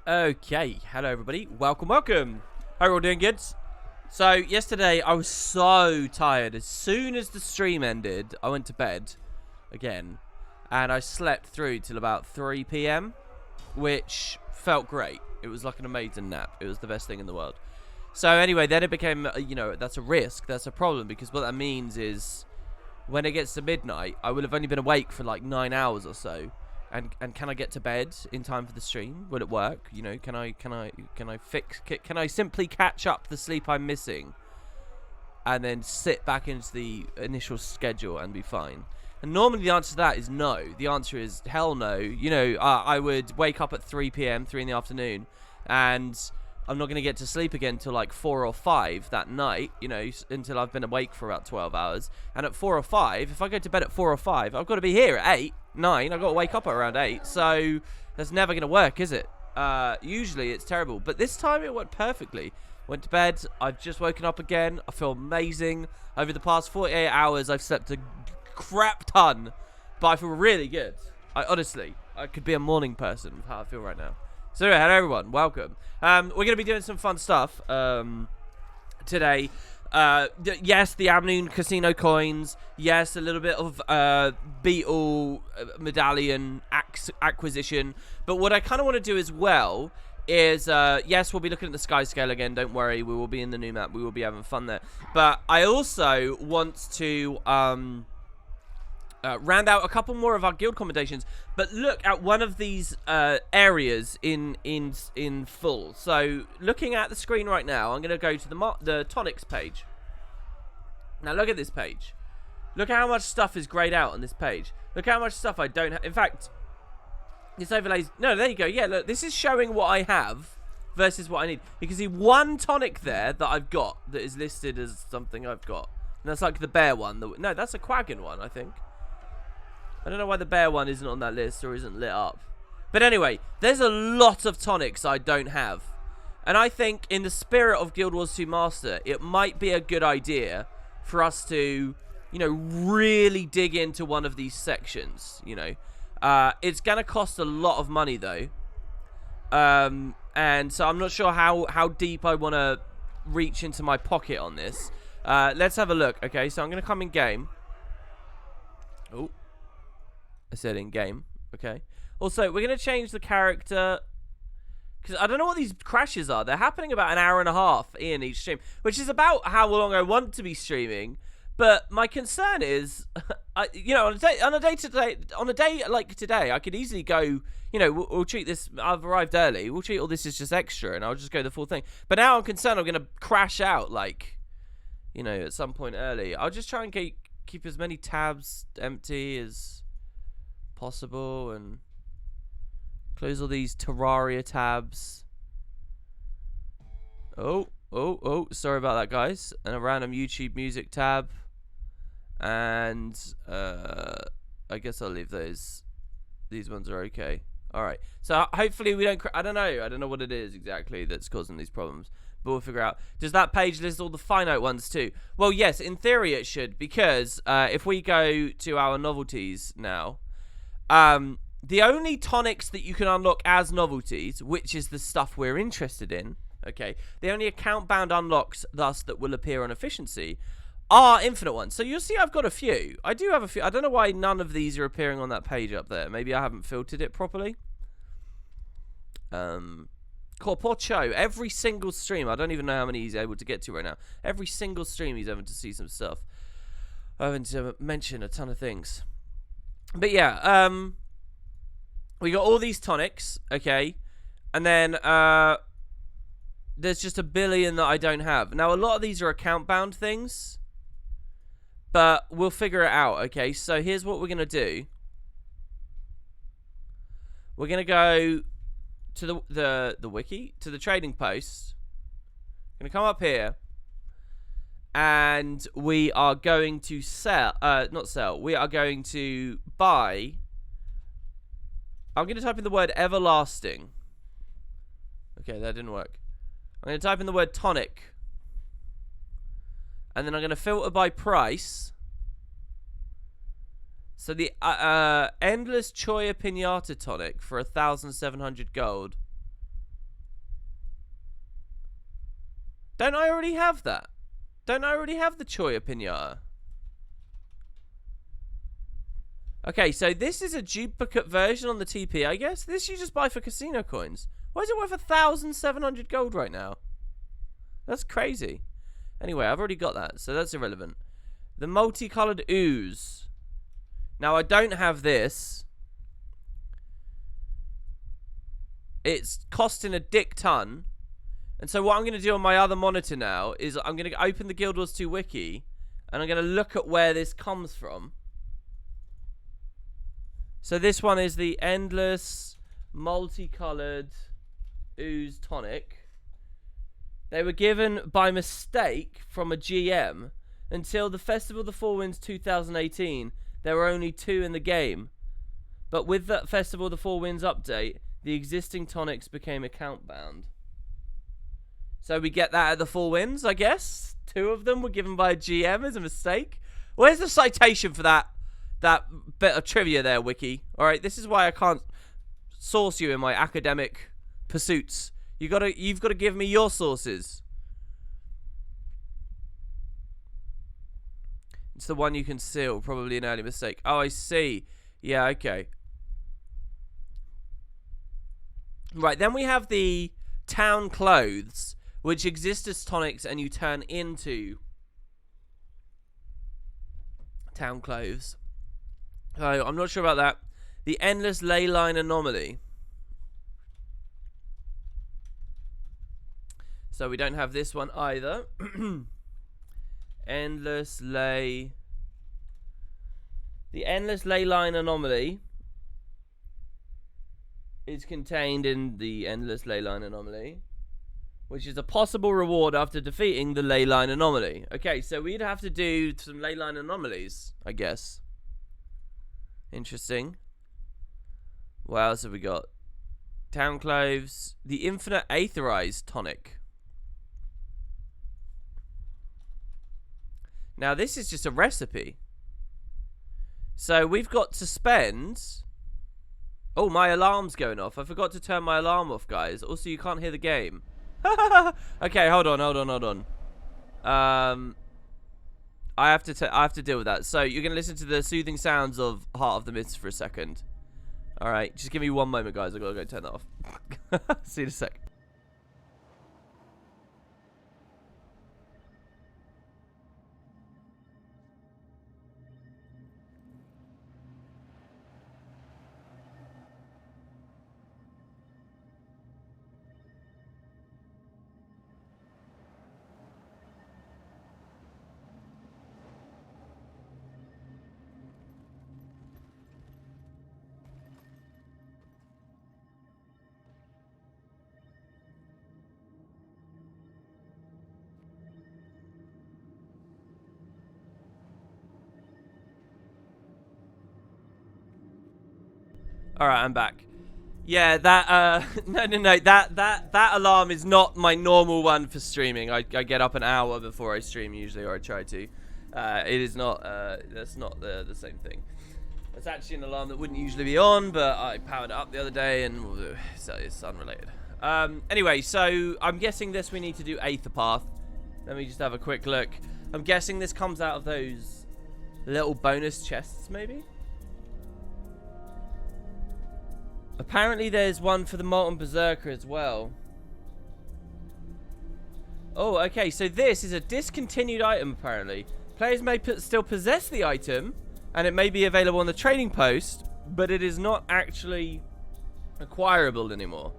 Okay, hello everybody. Welcome. How are you all doing, kids? So, yesterday I was so tired. As soon as the stream ended, I went to bed again. And I slept through till about 3 p.m., which felt great. It was like an amazing nap. It was the best thing in the world. So anyway, then it became, that's a risk. That's a problem, because what that means is when it gets to midnight, I will have only been awake for like 9 hours or so. And can I get to bed in time for the stream? Will it work? You know, can I simply catch up the sleep I'm missing and then sit back into the initial schedule and be fine? And normally the answer to that is no. The answer is hell no. You know, I would wake up at 3 p.m., 3 in the afternoon, and I'm not going to get to sleep again till like 4 or 5 that night, you know, until I've been awake for about 12 hours. And at 4 or 5, if I go to bed at 4 or 5, I've got to be here at 8, 9. I've got to wake up at around 8. So that's never going to work, is it? Usually it's terrible. But this time it worked perfectly. Went to bed. I've just woken up again. I feel amazing. Over the past 48 hours, I've slept a crap ton. But I feel really good. I could be a morning person with how I feel right now. So anyway, hello everyone, welcome. We're going to be doing some fun stuff today. Yes, the Amnoon Casino coins. Yes, a little bit of Beetle medallion acquisition. But what I kind of want to do as well is, yes, we'll be looking at the sky scale again. Don't worry, we will be in the new map. We will be having fun there. But I also want to round out a couple more of our guild commendations, but look at one of these areas in full. So, looking at the screen right now, I'm going to go to the tonics page. Now, look at this page. Look at how much stuff is grayed out on this page. Look how much stuff I don't have. In fact, this overlays... No, there you go. Yeah, look, this is showing what I have versus what I need. You can see one tonic there that I've got that is listed as something I've got. And that's like the bear one. No, that's a Quaggin one, I think. I don't know why the bear one isn't on that list or isn't lit up. But anyway, there's a lot of tonics I don't have. And I think in the spirit of Guild Wars 2 Master, it might be a good idea for us to, you know, really dig into one of these sections, you know. It's going to cost a lot of money, though. And so I'm not sure how deep I want to reach into my pocket on this. Let's have a look. Okay, so I'm going to come in game. Oh. I said in game. Okay. Also, we're going to change the character, because I don't know what these crashes are. They're happening about an hour and a half in each stream, which is about how long I want to be streaming. But my concern is, you know, on a day like today, I could easily go, you know, we'll treat this. I've arrived early. We'll treat all this as just extra, and I'll just go the full thing. But now I'm concerned I'm going to crash out, like, you know, at some point early. I'll just try and keep as many tabs empty as possible and close all these Terraria tabs. Oh, sorry about that, guys. And a random YouTube music tab. And I guess I'll leave those. These ones are okay. Alright, so hopefully we don't I don't know what it is exactly that's causing these problems, but we'll figure out. Does that page list all the finite ones too? Well, yes, in theory it should, because if we go to our novelties now, the only tonics that you can unlock as novelties, which is the stuff we're interested in, okay, the only account-bound unlocks, thus, that will appear on efficiency, are infinite ones. So you'll see I've got a few. I do have a few. I don't know why none of these are appearing on that page up there. Maybe I haven't filtered it properly. Corpocho, every single stream, I don't even know how many he's able to get to right now. Every single stream he's able to see some stuff. I'm having to mention a ton of things. But yeah, we got all these tonics, okay, and then there's just a billion that I don't have. Now, a lot of these are account-bound things, but we'll figure it out, okay? So here's what we're going to do. We're going to go to the wiki, to the trading post. Going to come up here. And we are going to not sell, we are going to buy. I'm going to type in the word everlasting. Okay, that didn't work. I'm going to type in the word tonic. And then I'm going to filter by price. So the Endless Choya Pinata tonic for 1,700 gold Don't I already have that? Don't I already have the Choya Pinata? Okay, so this is a duplicate version on the TP, I guess. This you just buy for casino coins. Why is it worth 1,700 gold right now? That's crazy. Anyway, I've already got that, so that's irrelevant. The multicolored ooze. Now, I don't have this. It's costing a dick ton. And so what I'm going to do on my other monitor now is I'm going to open the Guild Wars 2 wiki, and I'm going to look at where this comes from. So this one is the Endless Multicolored Ooze Tonic. They were given by mistake from a GM. Until the Festival of the Four Winds 2018, there were only 2 in the game. But with that Festival of the Four Winds update, the existing tonics became account bound. So we get that at the Four Winds, I guess. 2 of them were given by a GM as a mistake. Where's the citation for that bit of trivia there, Wiki? Alright, this is why I can't source you in my academic pursuits. You've got to give me your sources. It's the one you can seal. Probably an early mistake. Oh, I see. Yeah, okay. Right, then we have the town clothes, which exist as tonics and you turn into town clothes. So, I'm not sure about that. The Endless Leyline Anomaly. So we don't have this one either. Endless Ley. The Endless Leyline Anomaly is contained in the Endless Leyline Anomaly, which is a possible reward after defeating the Leyline Anomaly. Okay, so we'd have to do some Leyline Anomalies, I guess. Interesting. What else have we got? Town Cloves. The Infinite Aetherized Tonic. Now, this is just a recipe. So, we've got to spend... Oh, my alarm's going off. I forgot to turn my alarm off, guys. Also, you can't hear the game. Okay, hold on. I have to deal with that. So, you're going to listen to the soothing sounds of Heart of the Mists for a second. Alright, just give me one moment, guys. I've got to go turn that off. See you in a sec. Alright, I'm back. Yeah, that, no, that alarm is not my normal one for streaming. I get up an hour before I stream usually, or I try to. It is not, that's not the same thing. It's actually an alarm that wouldn't usually be on, but I powered it up the other day, and so it's unrelated. Anyway, so I'm guessing this we need to do Aether Path. Let me just have a quick look. I'm guessing this comes out of those little bonus chests, maybe? Apparently there's one for the Molten Berserker as well. Oh, okay, so this is a discontinued item, apparently. Players may still possess the item, and it may be available on the trading post, but it is not actually acquirable anymore.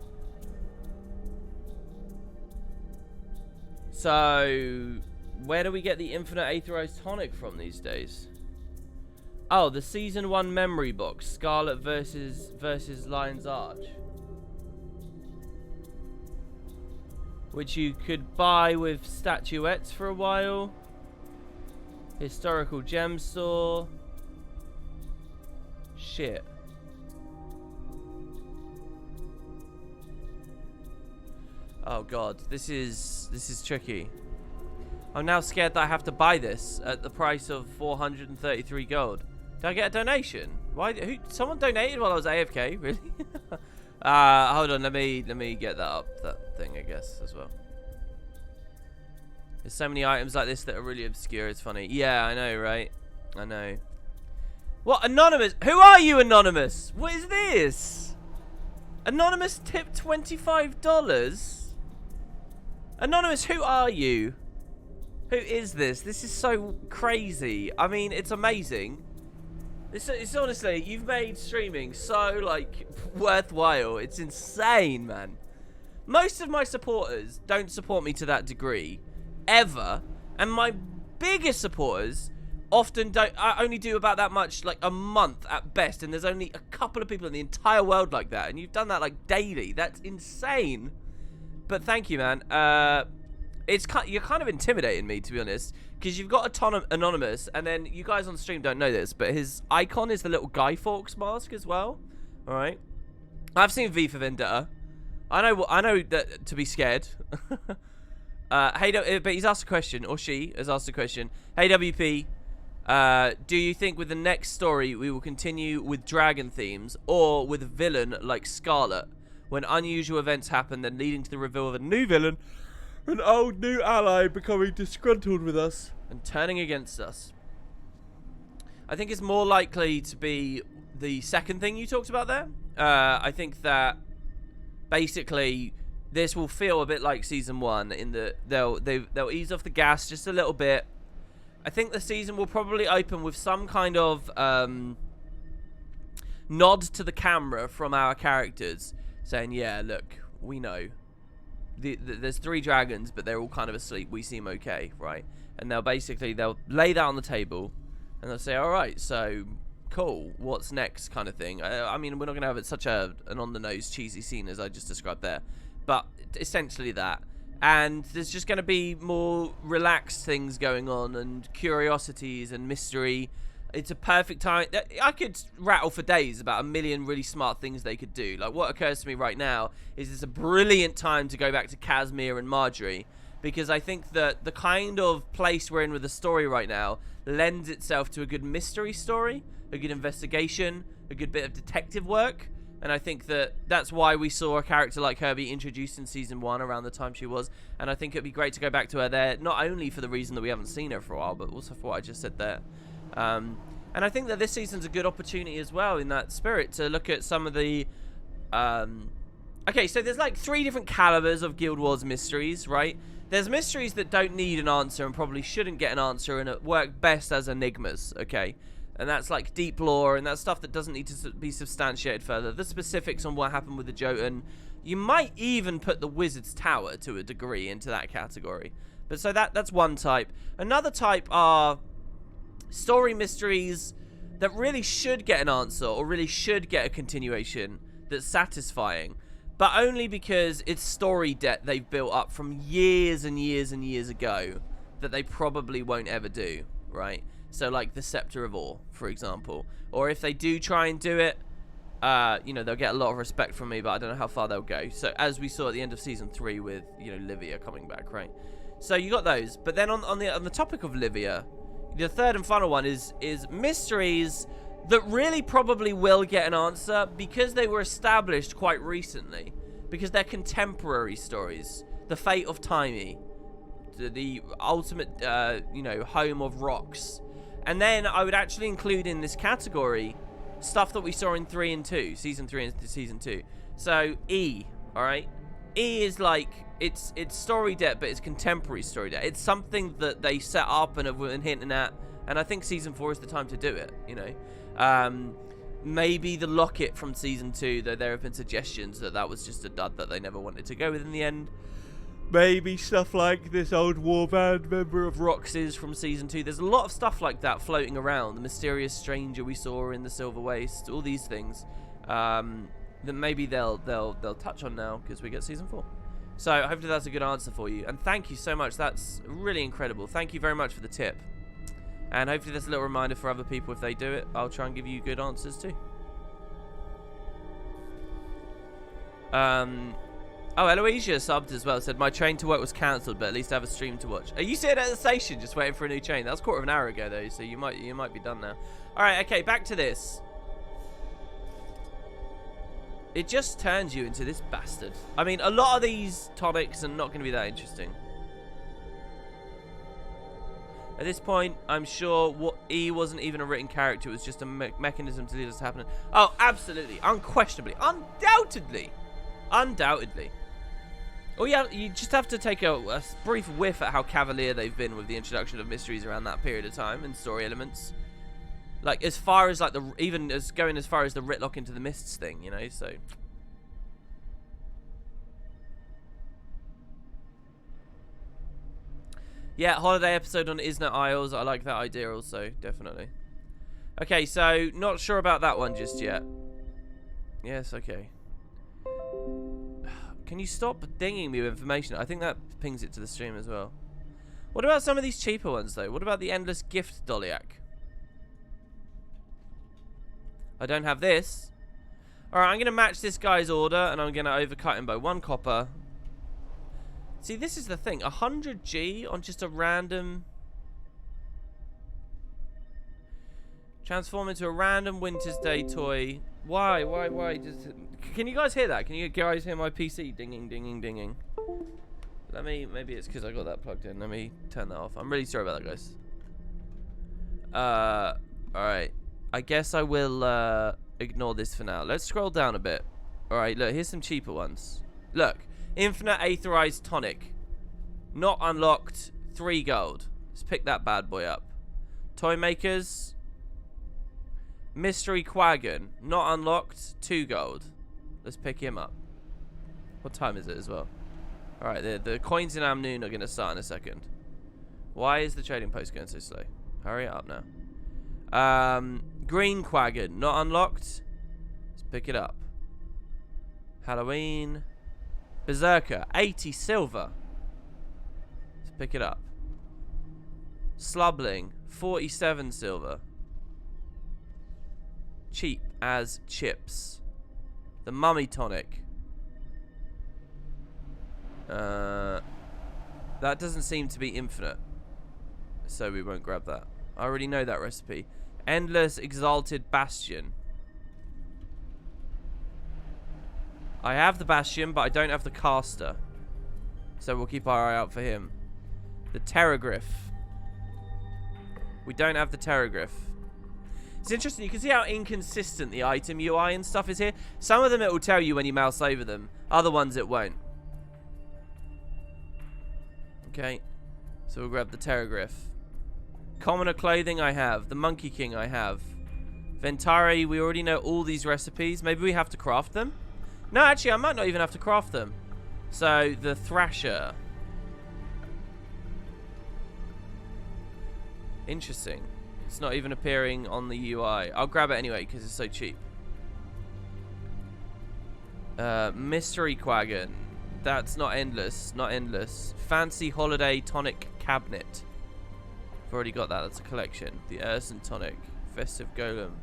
So, where do we get the Infinite Aetherized Tonic from these days? Oh, the Season 1 memory box. Scarlet versus Lion's Arch. Which you could buy with statuettes for a while. Historical gem store. Shit. Oh god, this is tricky. I'm now scared that I have to buy this at the price of 433 gold. Did I get a donation? Why? Someone donated while I was AFK? Really? Hold on. Let me get that up. That thing, I guess, as well. There's so many items like this that are really obscure. It's funny. Yeah, I know, right? I know. What? Anonymous? Who are you, Anonymous? What is this? Anonymous tip $25? Anonymous, who are you? Who is this? This is so crazy. I mean, it's amazing. It's honestly, you've made streaming so, like, worthwhile. It's insane, man. Most of my supporters don't support me to that degree, ever. And my biggest supporters often don't. I only do about that much, like, a month at best. And there's only a couple of people in the entire world like that. And you've done that, like, daily. That's insane. But thank you, man. You're kind of intimidating me, to be honest, because you've got Anonymous, and then you guys on stream don't know this, but his icon is the little Guy Fawkes mask as well. All right, I've seen V for Vendetta. I know that to be scared. Hey, but he's asked a question, or she has asked a question. Hey, WP, do you think with the next story we will continue with dragon themes or with a villain like Scarlet, when unusual events happen, then leading to the reveal of a new villain? An old new ally becoming disgruntled with us and turning against us. I think it's more likely to be the second thing you talked about there. I think that basically this will feel a bit like season 1 in that they'll ease off the gas just a little bit. I think the season will probably open with some kind of nod to the camera from our characters saying, yeah, look, we know. There's 3 dragons, but they're all kind of asleep. We seem okay, right? And they'll lay that on the table, and they'll say, all right, so cool, what's next, kind of thing. I mean, we're not gonna have it such an on-the-nose cheesy scene as I just described there, but essentially that. And there's just gonna be more relaxed things going on, and curiosities and mystery. It's a perfect time. I could rattle for days about a million really smart things they could do. Like, what occurs to me right now is it's a brilliant time to go back to Casimir and Marjorie, because I think that the kind of place we're in with the story right now lends itself to a good mystery story, a good investigation, a good bit of detective work. And I think that that's why we saw a character like her be introduced in season 1 around the time she was. And I think it'd be great to go back to her there, not only for the reason that we haven't seen her for a while, but also for what I just said there. And I think that this season's a good opportunity as well in that spirit to look at some of the... Okay, so there's like 3 different calibers of Guild Wars mysteries, right? There's mysteries that don't need an answer and probably shouldn't get an answer and work best as enigmas, okay? And that's like deep lore and that's stuff that doesn't need to be substantiated further. The specifics on what happened with the Jotun. You might even put the Wizard's Tower to a degree into that category. But so that's one type. Another type are story mysteries that really should get an answer or really should get a continuation that's satisfying, but only because it's story debt they've built up from years and years and years ago that they probably won't ever do, right? So like the Scepter of Ore, for example. Or if they do try and do it, you know, they'll get a lot of respect from me, but I don't know how far they'll go. So as we saw at the end of season 3 with, you know, Livia coming back, right? So you got those. But then on the topic of Livia, the third and final one is mysteries that really probably will get an answer because they were established quite recently. Because they're contemporary stories. The fate of Timey. The ultimate, you know, home of Rox. And then I would actually include in this category stuff that we saw in 3 and 2. Season 3 and season 2. So, E, alright? E is like, it's story debt, but it's contemporary story debt. It's something that they set up and have been hinting at. And I think season 4 is the time to do it, you know? Maybe the locket from season 2, though there have been suggestions that was just a dud that they never wanted to go with in the end. Maybe stuff like this old warband member of Rox's from season 2. There's a lot of stuff like that floating around. The mysterious stranger we saw in the Silver Waste. All these things that maybe they'll touch on now because we get season 4. So hopefully that's a good answer for you. And thank you so much. That's really incredible. Thank you very much for the tip. And hopefully that's a little reminder for other people if they do it. I'll try and give you good answers too. Oh, Eloisia subbed as well. Said, my train to work was cancelled, but at least I have a stream to watch. Are you sitting at the station just waiting for a new train? That was quarter of an hour ago, though, so you might be done now. Alright, okay, back to this. It just turns you into this bastard. I mean, a lot of these tonics are not going to be that interesting. At this point, I'm sure what E wasn't even a written character. It was just a mechanism to lead us to happen. Oh, absolutely. Unquestionably. Undoubtedly. Undoubtedly. Oh, yeah, you just have to take a brief whiff at how cavalier they've been with the introduction of mysteries around that period of time and story elements. Like, as far as, like, even as going as far as the Ritlock into the Mists thing, you know, so... Yeah, holiday episode on Isna Isles. I like that idea also, definitely. Okay, so not sure about that one just yet. Yes, okay. Can you stop dinging me with information? I think that pings it to the stream as well. What about some of these cheaper ones, though? What about the Endless Gift Doliac? I don't have this. Alright, I'm going to match this guy's order, and I'm going to overcut him by 1 copper. See, this is the thing. 100G on just a random... Transform into a random Winter's Day toy. Why? Can you guys hear that? Can you guys hear my PC dinging, dinging, dinging? Maybe it's because I got that plugged in. Let me turn that off. I'm really sorry about that, guys. Alright. I guess I will ignore this for now. Let's scroll down a bit. Alright, look, here's some cheaper ones. Look. Infinite Aetherized Tonic. Not unlocked. 3 gold. Let's pick that bad boy up. Toy Makers. Mystery Quagon. Not unlocked. 2 gold. Let's pick him up. What time is it as well? Alright, the coins in Amnoon are going to start in a second. Why is the trading post going so slow? Hurry it up now. Green Quagon. Not unlocked. Let's pick it up. Halloween. Berserker, 80 silver. Let's pick it up. Slubling, 47 silver. Cheap as chips. The Mummy Tonic. That doesn't seem to be infinite, so we won't grab that. I already know that recipe. Endless Exalted Bastion. I have the Bastion, but I don't have the Caster. So we'll keep our eye out for him. The Terragriff. We don't have the Terragriff. It's interesting. You can see how inconsistent the item UI and stuff is here. Some of them it will tell you when you mouse over them. Other ones it won't. Okay. So we'll grab the Terragriff. Commoner Clothing I have. The Monkey King I have. Ventari, we already know all these recipes. Maybe we have to craft them? No, actually, I might not even have to craft them. So, the Thrasher. Interesting. It's not even appearing on the UI. I'll grab it anyway, because it's so cheap. Mystery Quagon. That's not endless. Not endless. Fancy Holiday Tonic Cabinet. I've already got that. That's a collection. The Urson Tonic. Festive Golem.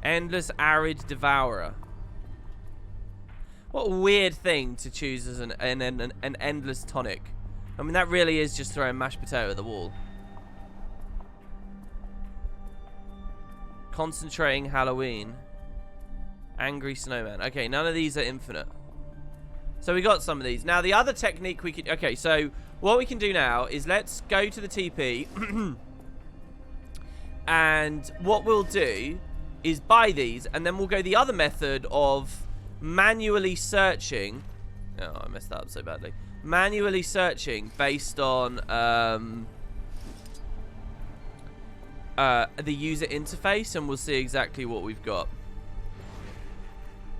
Endless Arid Devourer. What a weird thing to choose as an endless tonic. I mean, that really is just throwing mashed potato at the wall. Concentrating Halloween. Angry Snowman. Okay, none of these are infinite. So we got some of these. Now, the other technique we could... Okay, so what we can do now is let's go to the TP. And what we'll do is buy these. And then we'll go the other method of manually searching. Oh, I messed that up so badly. Manually searching based on the user interface. And we'll see exactly what we've got.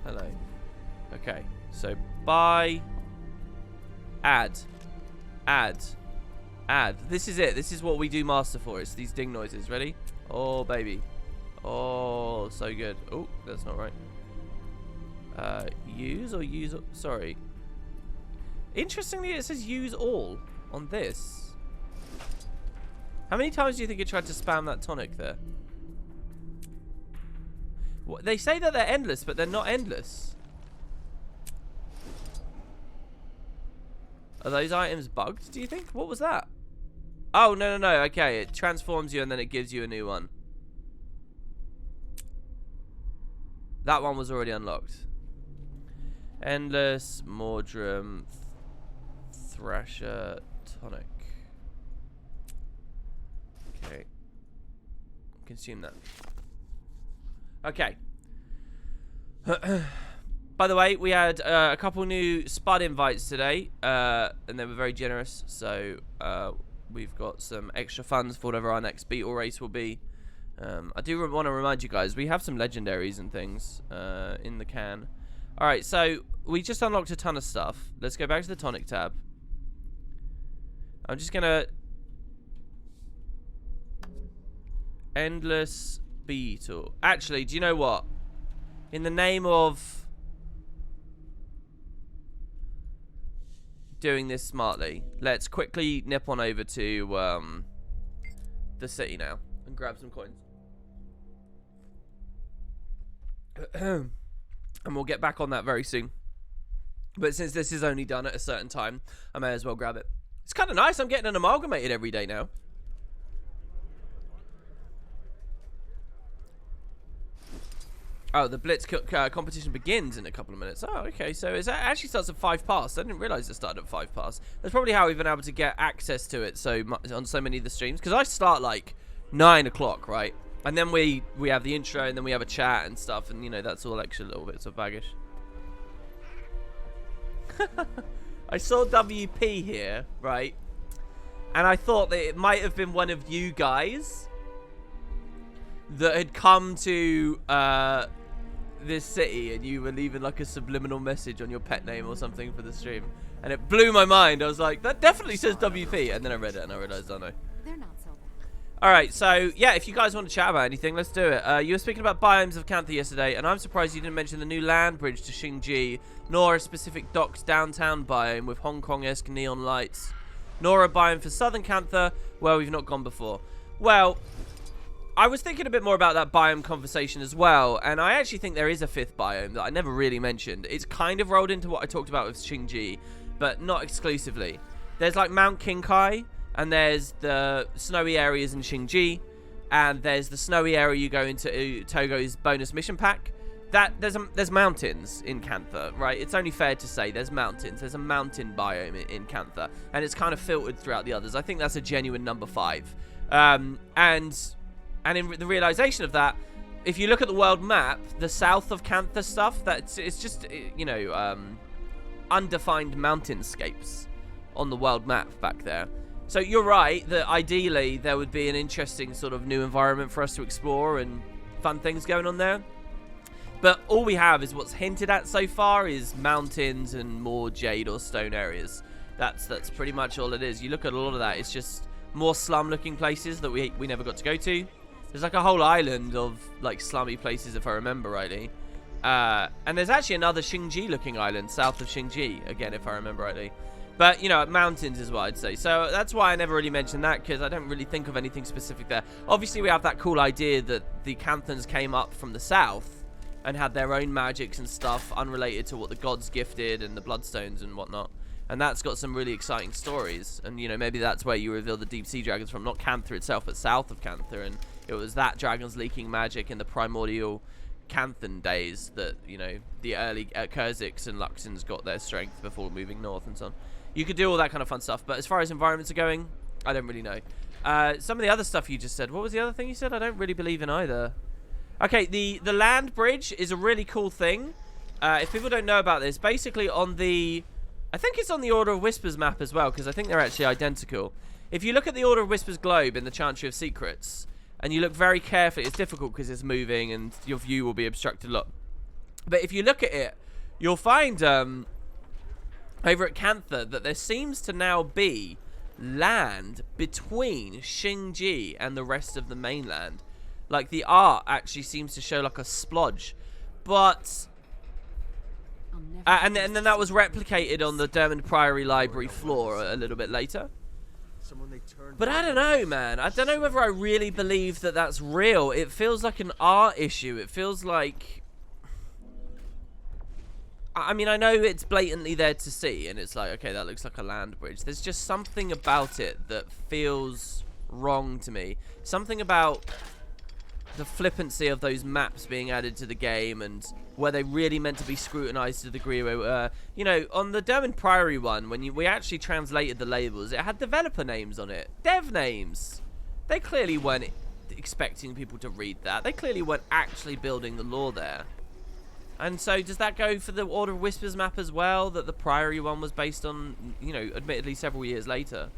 Hello. Okay, so buy, add, add, add. This is it. This is what we do master for. It's these ding noises. Ready? Oh, baby. Oh, so good. Oh, that's not right. Use or use... Sorry. Interestingly, it says use all on this. How many times do you think it tried to spam that tonic there? What, they say that they're endless, but they're not endless. Are those items bugged, do you think? What was that? Oh, no, no, no. Okay, it transforms you and then it gives you a new one. That one was already unlocked. Endless, Mordrum, Thrasher, Tonic. Okay. Consume that. Okay. By the way, we had a couple new Spud invites today, and they were very generous, so we've got some extra funds for whatever our next Beetle race will be. I do want to remind you guys, we have some legendaries and things in the can. Alright, so we just unlocked a ton of stuff. Let's go back to the tonic tab. I'm just going to... Endless Beetle. Actually, do you know what? In the name of doing this smartly, let's quickly nip on over to the city now and grab some coins. And we'll get back on that very soon. But since this is only done at a certain time, I may as well grab it. It's kind of nice. I'm getting an amalgamated every day now. Oh, the Blitz competition begins in a couple of minutes. Oh, okay. So it actually starts at 5 past. I didn't realize it started at 5 past. That's probably how we've been able to get access to it on so many of the streams. Because I start like 9 o'clock, right? And then we have the intro, and then we have a chat and stuff. And, you know, that's all extra little bits of baggage. I saw WP here, right? And I thought that it might have been one of you guys that had come to this city, and you were leaving like a subliminal message on your pet name or something for the stream, and it blew my mind. I was like, that definitely says WP, and then I read it and I realized, I know. They're not so bad. Alright, so yeah, if you guys want to chat about anything, let's do it. You were speaking about biomes of Cantha yesterday, and I'm surprised you didn't mention the new land bridge to Xingji, nor a specific docks downtown biome with Hong Kong-esque neon lights, nor a biome for southern Cantha where we've not gone before. Well, I was thinking a bit more about that biome conversation as well, and I actually think there is a 5th biome that I never really mentioned. It's kind of rolled into what I talked about with Xingji, but not exclusively. There's like Mount Qingkai, and there's the snowy areas in Xingji, and there's the snowy area you go into Togo's bonus mission pack. There's mountains in Cantha, right? It's only fair to say there's mountains. There's a mountain biome in Cantha, and it's kind of filtered throughout the others. I think that's a genuine number 5. And in the realization of that, if you look at the world map, the south of Cantha stuff, it's just, you know, undefined mountainscapes on the world map back there. So you're right that ideally there would be an interesting sort of new environment for us to explore and fun things going on there. But all we have is what's hinted at so far is mountains and more jade or stone areas. That's pretty much all it is. You look at a lot of that, it's just more slum-looking places that we never got to go to. There's like a whole island of like slummy places, if I remember rightly. And there's actually another Xingji-looking island south of Xingji, again, if I remember rightly. But, you know, mountains is what I'd say. So that's why I never really mentioned that, because I don't really think of anything specific there. Obviously, we have that cool idea that the Canthans came up from the south and had their own magics and stuff unrelated to what the gods gifted and the bloodstones and whatnot. And that's got some really exciting stories. And, you know, maybe that's where you reveal the deep sea dragons from. Not Cantha itself, but south of Cantha. And it was that dragons leaking magic in the primordial Canthan days that, you know, the early Kurziks and Luxons got their strength before moving north and so on. You could do all that kind of fun stuff. But as far as environments are going, I don't really know. Some of the other stuff you just said. What was the other thing you said? I don't really believe in either. Okay, the land bridge is a really cool thing. If people don't know about this, basically on the... I think it's on the Order of Whispers map as well, because I think they're actually identical. If you look at the Order of Whispers globe in the Chantry of Secrets, and you look very carefully, it's difficult because it's moving and your view will be obstructed a lot. But if you look at it, you'll find over at Cantha that there seems to now be land between Xingji and the rest of the mainland. Like the art actually seems to show like a splodge. But... and then that was replicated on the Dermond Priory Library floor a little bit later. But I don't know, man. I don't know whether I really believe that that's real. It feels like an art issue. It feels like... I mean, I know it's blatantly there to see, and it's like, okay, that looks like a land bridge. There's just something about it that feels wrong to me. Something about the flippancy of those maps being added to the game, and were they really meant to be scrutinized to the degree where, you know, on the Dermond Priory one, when we actually translated the labels, it had developer names on it, dev names. They clearly weren't expecting people to read that. They clearly weren't actually building the lore there. And so does that go for the Order of Whispers map as well, that the Priory one was based on, you know, admittedly several years later?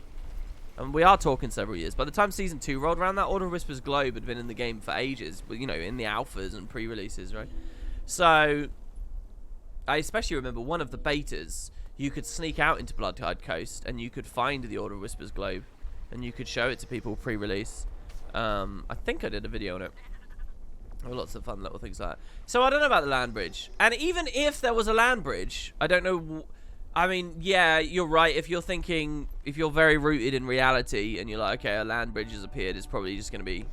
And we are talking several years. By the time Season 2 rolled around, that Order of Whispers globe had been in the game for ages, but, you know, in the alphas and pre-releases, right? So I especially remember one of the betas, you could sneak out into Bloodtide Coast and you could find the Order of Whispers globe and you could show it to people pre-release. I think I did a video on it. There were lots of fun little things like that. So I don't know about the land bridge. And even if there was a land bridge, I don't know. I mean, yeah, you're right. If you're thinking, if you're very rooted in reality and you're like, okay, a land bridge has appeared, it's probably just going to be,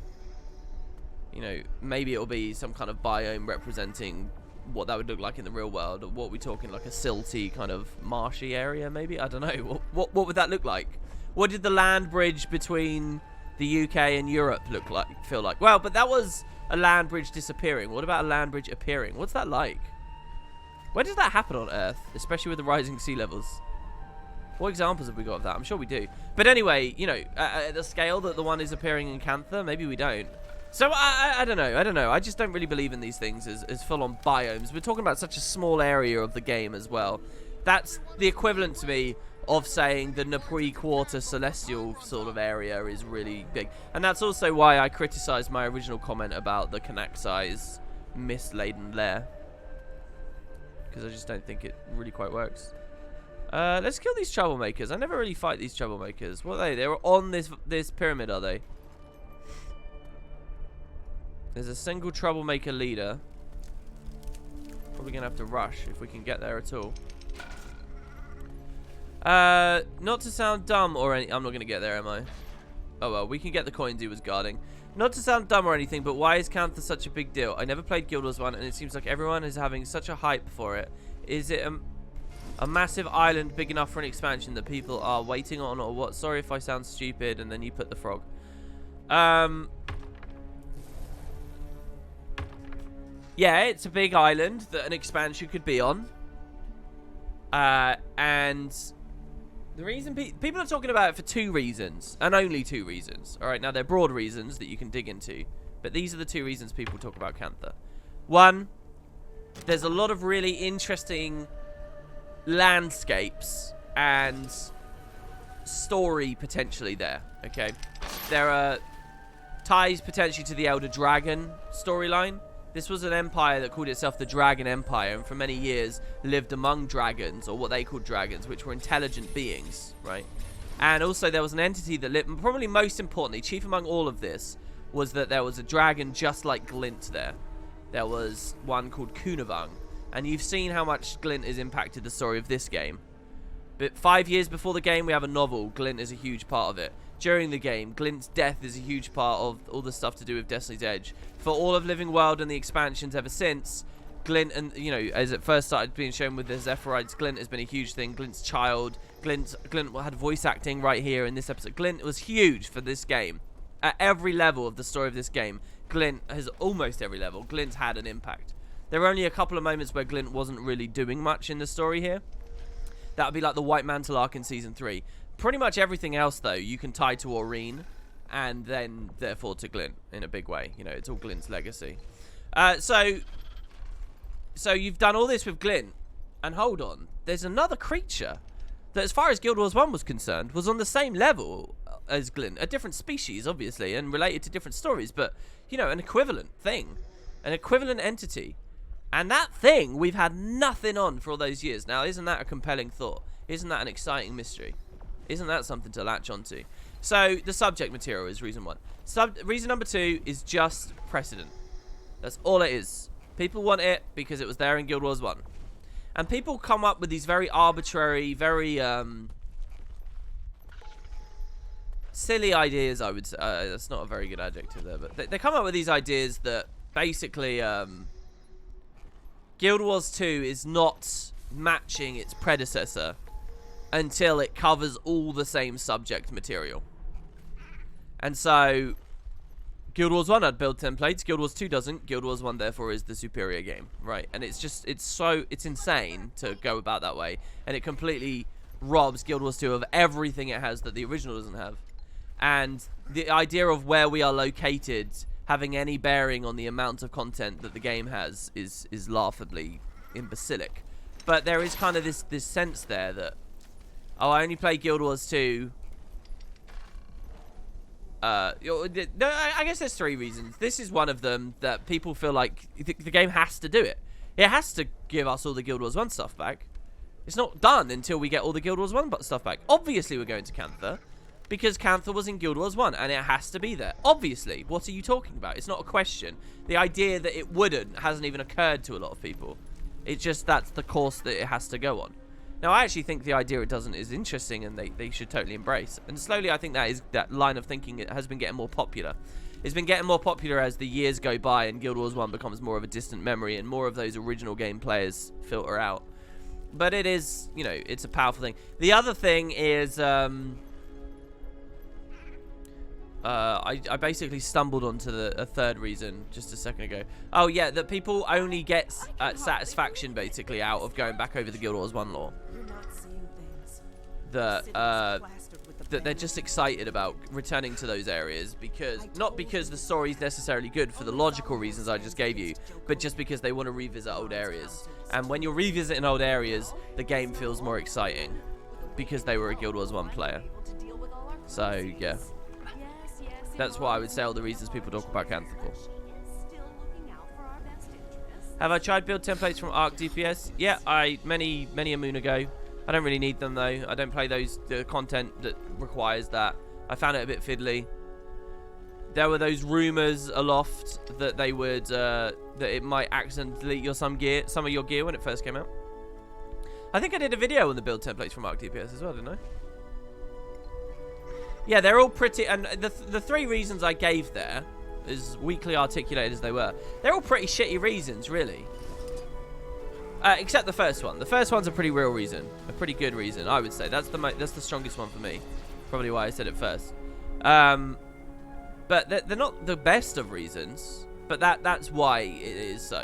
you know, maybe it'll be some kind of biome representing what that would look like in the real world. Or what are we talking, like a silty kind of marshy area, maybe? I don't know. What would that look like? What did the land bridge between the UK and Europe look like, feel like? Well, but that was a land bridge disappearing. What about a land bridge appearing? What's that like? Where does that happen on Earth, especially with the rising sea levels? What examples have we got of that? I'm sure we do. But anyway, you know, at the scale that the one is appearing in Cantha, maybe we don't. So I don't know. I don't know. I just don't really believe in these things as full-on biomes. We're talking about such a small area of the game as well. That's the equivalent to me of saying the Napri Quarter Celestial sort of area is really big. And that's also why I criticised my original comment about the Canaxai's mist-laden lair. Because I just don't think it really quite works. Let's kill these troublemakers. I never really fight these troublemakers. What are they? They were on this pyramid, are they? There's a single troublemaker leader. Probably going to have to rush if we can get there at all. Not to sound dumb or any... I'm not going to get there, am I? Oh, well, we can get the coins he was guarding. Not to sound dumb or anything, but why is Cantha such a big deal? I never played Guild Wars 1, and it seems like everyone is having such a hype for it. Is it a massive island big enough for an expansion that people are waiting on, or what? Sorry if I sound stupid, and then you put the frog. Yeah, it's a big island that an expansion could be on. And the reason people are talking about it for two reasons, and only two reasons. All right, now they're broad reasons that you can dig into, but these are the two reasons people talk about Cantha. One, there's a lot of really interesting landscapes and story potentially there. Okay, there are ties potentially to the Elder Dragon storyline. This was an empire that called itself the Dragon Empire, and for many years lived among dragons, or what they called dragons, which were intelligent beings, right? And also there was an entity that lived, probably most importantly, chief among all of this, was that there was a dragon just like Glint there. There was one called Kunavang, and you've seen how much Glint has impacted the story of this game. But 5 years before the game, we have a novel. Glint is a huge part of it. During the game, Glint's death is a huge part of all the stuff to do with Destiny's Edge. For all of Living World and the expansions ever since, Glint, and you know, as it first started being shown with the Zephyrite, Glint has been a huge thing. Glint's child, Glint had voice acting right here in this episode. Glint was huge for this game. At every level of the story of this game, Glint has, almost every level, Glint's had an impact. There were only a couple of moments where Glint wasn't really doing much in the story here. That would be like the White Mantle arc in Season 3. Pretty much everything else, though, you can tie to Aurene, and then, therefore, to Glint in a big way. You know, it's all Glint's legacy. So you've done all this with Glint, and hold on. There's another creature that, as far as Guild Wars 1 was concerned, was on the same level as Glint. A different species, obviously, and related to different stories, but, you know, an equivalent thing. An equivalent entity. And that thing we've had nothing on for all those years. Now, isn't that a compelling thought? Isn't that an exciting mystery? Isn't that something to latch onto? So, the subject material is reason one. Reason number two is just precedent. That's all it is. People want it because it was there in Guild Wars 1. And people come up with these very arbitrary, very silly ideas, I would say. That's not a very good adjective there, but they come up with these ideas that basically Guild Wars 2 is not matching its predecessor until it covers all the same subject material. And so Guild Wars 1 had build templates, Guild Wars 2 doesn't. Guild Wars 1 therefore is the superior game, right? And it's just, it's insane to go about that way, and it completely robs Guild Wars 2 of everything it has that the original doesn't have. And the idea of where we are located having any bearing on the amount of content that the game has is laughably imbecilic. But there is kind of this sense there that, oh, I only play Guild Wars 2. I guess there's 3 reasons. This is one of them, that people feel like the game has to do it. It has to give us all the Guild Wars 1 stuff back. It's not done until we get all the Guild Wars 1 stuff back. Obviously, we're going to Cantha, because Cantha was in Guild Wars 1, and it has to be there. Obviously. What are you talking about? It's not a question. The idea that it wouldn't hasn't even occurred to a lot of people. It's just that's the course that it has to go on. Now, I actually think the idea it doesn't is interesting, and they should totally embrace. And slowly, I think that line of thinking has been getting more popular. It's been getting more popular as the years go by, and Guild Wars 1 becomes more of a distant memory, and more of those original game players filter out. But it is, you know, it's a powerful thing. The other thing is, I basically stumbled onto a third reason just a second ago. Oh, yeah, that people only get satisfaction, basically, out of going back over the Guild Wars 1 lore. That they're just excited about returning to those areas, because not because the story's necessarily good for the logical reasons I just gave you, but just because they want to revisit old areas. And when you're revisiting old areas, the game feels more exciting because they were a Guild Wars 1 player. So, yeah. That's why I would say all the reasons people talk about Cantha for. Have I tried build templates from Arc DPS? Yeah, many a moon ago. I don't really need them though. I don't play the content that requires that. I found it a bit fiddly. There were those rumors aloft that they would that it might accidentally delete some of your gear when it first came out. I think I did a video on the build templates from Arc DPS as well, didn't I? Yeah, they're all pretty, and the 3 reasons I gave there, as weakly articulated as they were, they're all pretty shitty reasons, really. Except the first one. The first one's a pretty real reason, a pretty good reason, I would say. That's the strongest one for me. Probably why I said it first. But they're not the best of reasons, but that's why it is so.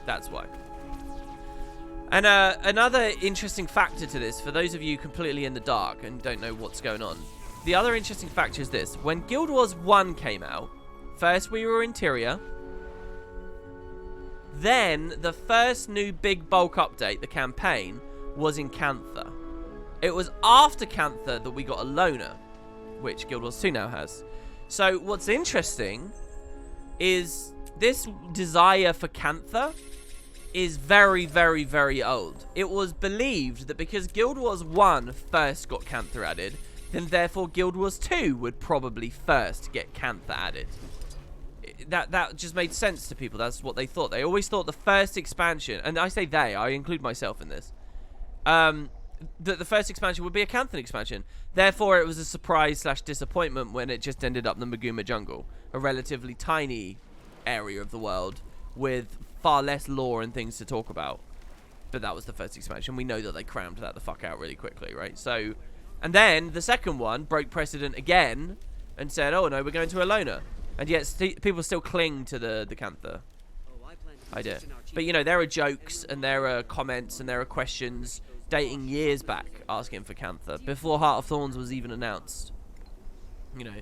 That's why. And another interesting factor to this, for those of you completely in the dark and don't know what's going on, the other interesting factor is this. When Guild Wars 1 came out, first we were in Tyria. Then, the first new big bulk update, the campaign, was in Cantha. It was after Cantha that we got a loner, which Guild Wars 2 now has. So, what's interesting is this desire for Cantha is very, very, very old. It was believed that because Guild Wars 1 first got Cantha added, then therefore Guild Wars 2 would probably first get Cantha added. That just made sense to people. That's what they thought. They always thought the first expansion, and I say they, I include myself in this, that the first expansion would be a Cantha expansion. Therefore, it was a surprise / disappointment when it just ended up in the Maguma Jungle, a relatively tiny area of the world with far less lore and things to talk about. But that was the first expansion. We know that they crammed that the fuck out really quickly, right? So, and then the second one broke precedent again and said, oh no, we're going to a loner. And yet people still cling to the Cantha idea. But you know, there are jokes and there are comments and there are questions dating years back asking for Cantha, before Heart of Thorns was even announced. You know,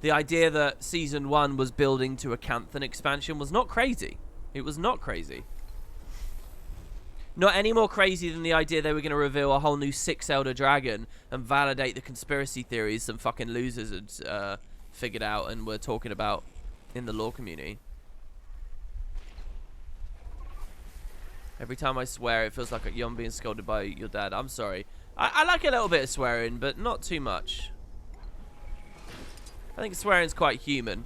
the idea that Season 1 was building to a Canthan expansion was not crazy. It was not crazy. Not any more crazy than the idea they were going to reveal a whole new 6 Elder Dragon and validate the conspiracy theories some fucking losers had figured out and were talking about in the lore community. Every time I swear, it feels like you're being scolded by your dad. I'm sorry. I like a little bit of swearing, but not too much. I think swearing's quite human.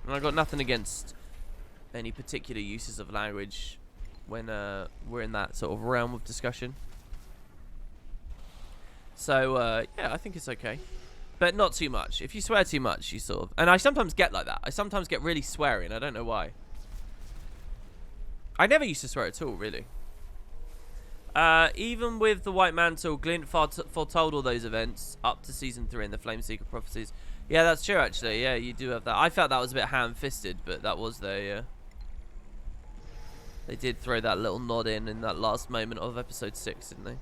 And I've got nothing against any particular uses of language when we're in that sort of realm of discussion. So, yeah, I think it's okay. But not too much. If you swear too much, you sort of... And I sometimes get like that. I sometimes get really swearing. I don't know why. I never used to swear at all, really. Even with the White Mantle, Glint foretold all those events up to Season 3 in the Flameseeker Prophecies. Yeah, that's true, actually. Yeah, you do have that. I felt that was a bit ham-fisted, but that was there, yeah. They did throw that little nod in that last moment of Episode 6, didn't they?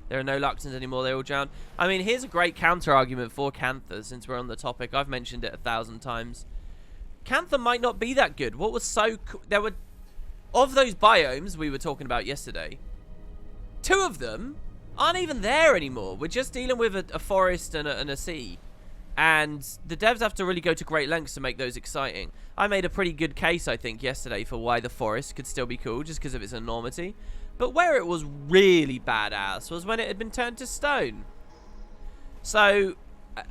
There are no Luxons anymore. They're all drowned. I mean, here's a great counter-argument for Cantha, since we're on the topic. I've mentioned it 1,000 times. Cantha might not be that good. What was so cool? There were... Of those biomes we were talking about yesterday, 2 of them aren't even there anymore. We're just dealing with a forest and a sea. And the devs have to really go to great lengths to make those exciting. I made a pretty good case, I think, yesterday for why the forest could still be cool, just because of its enormity. But where it was really badass was when it had been turned to stone. So,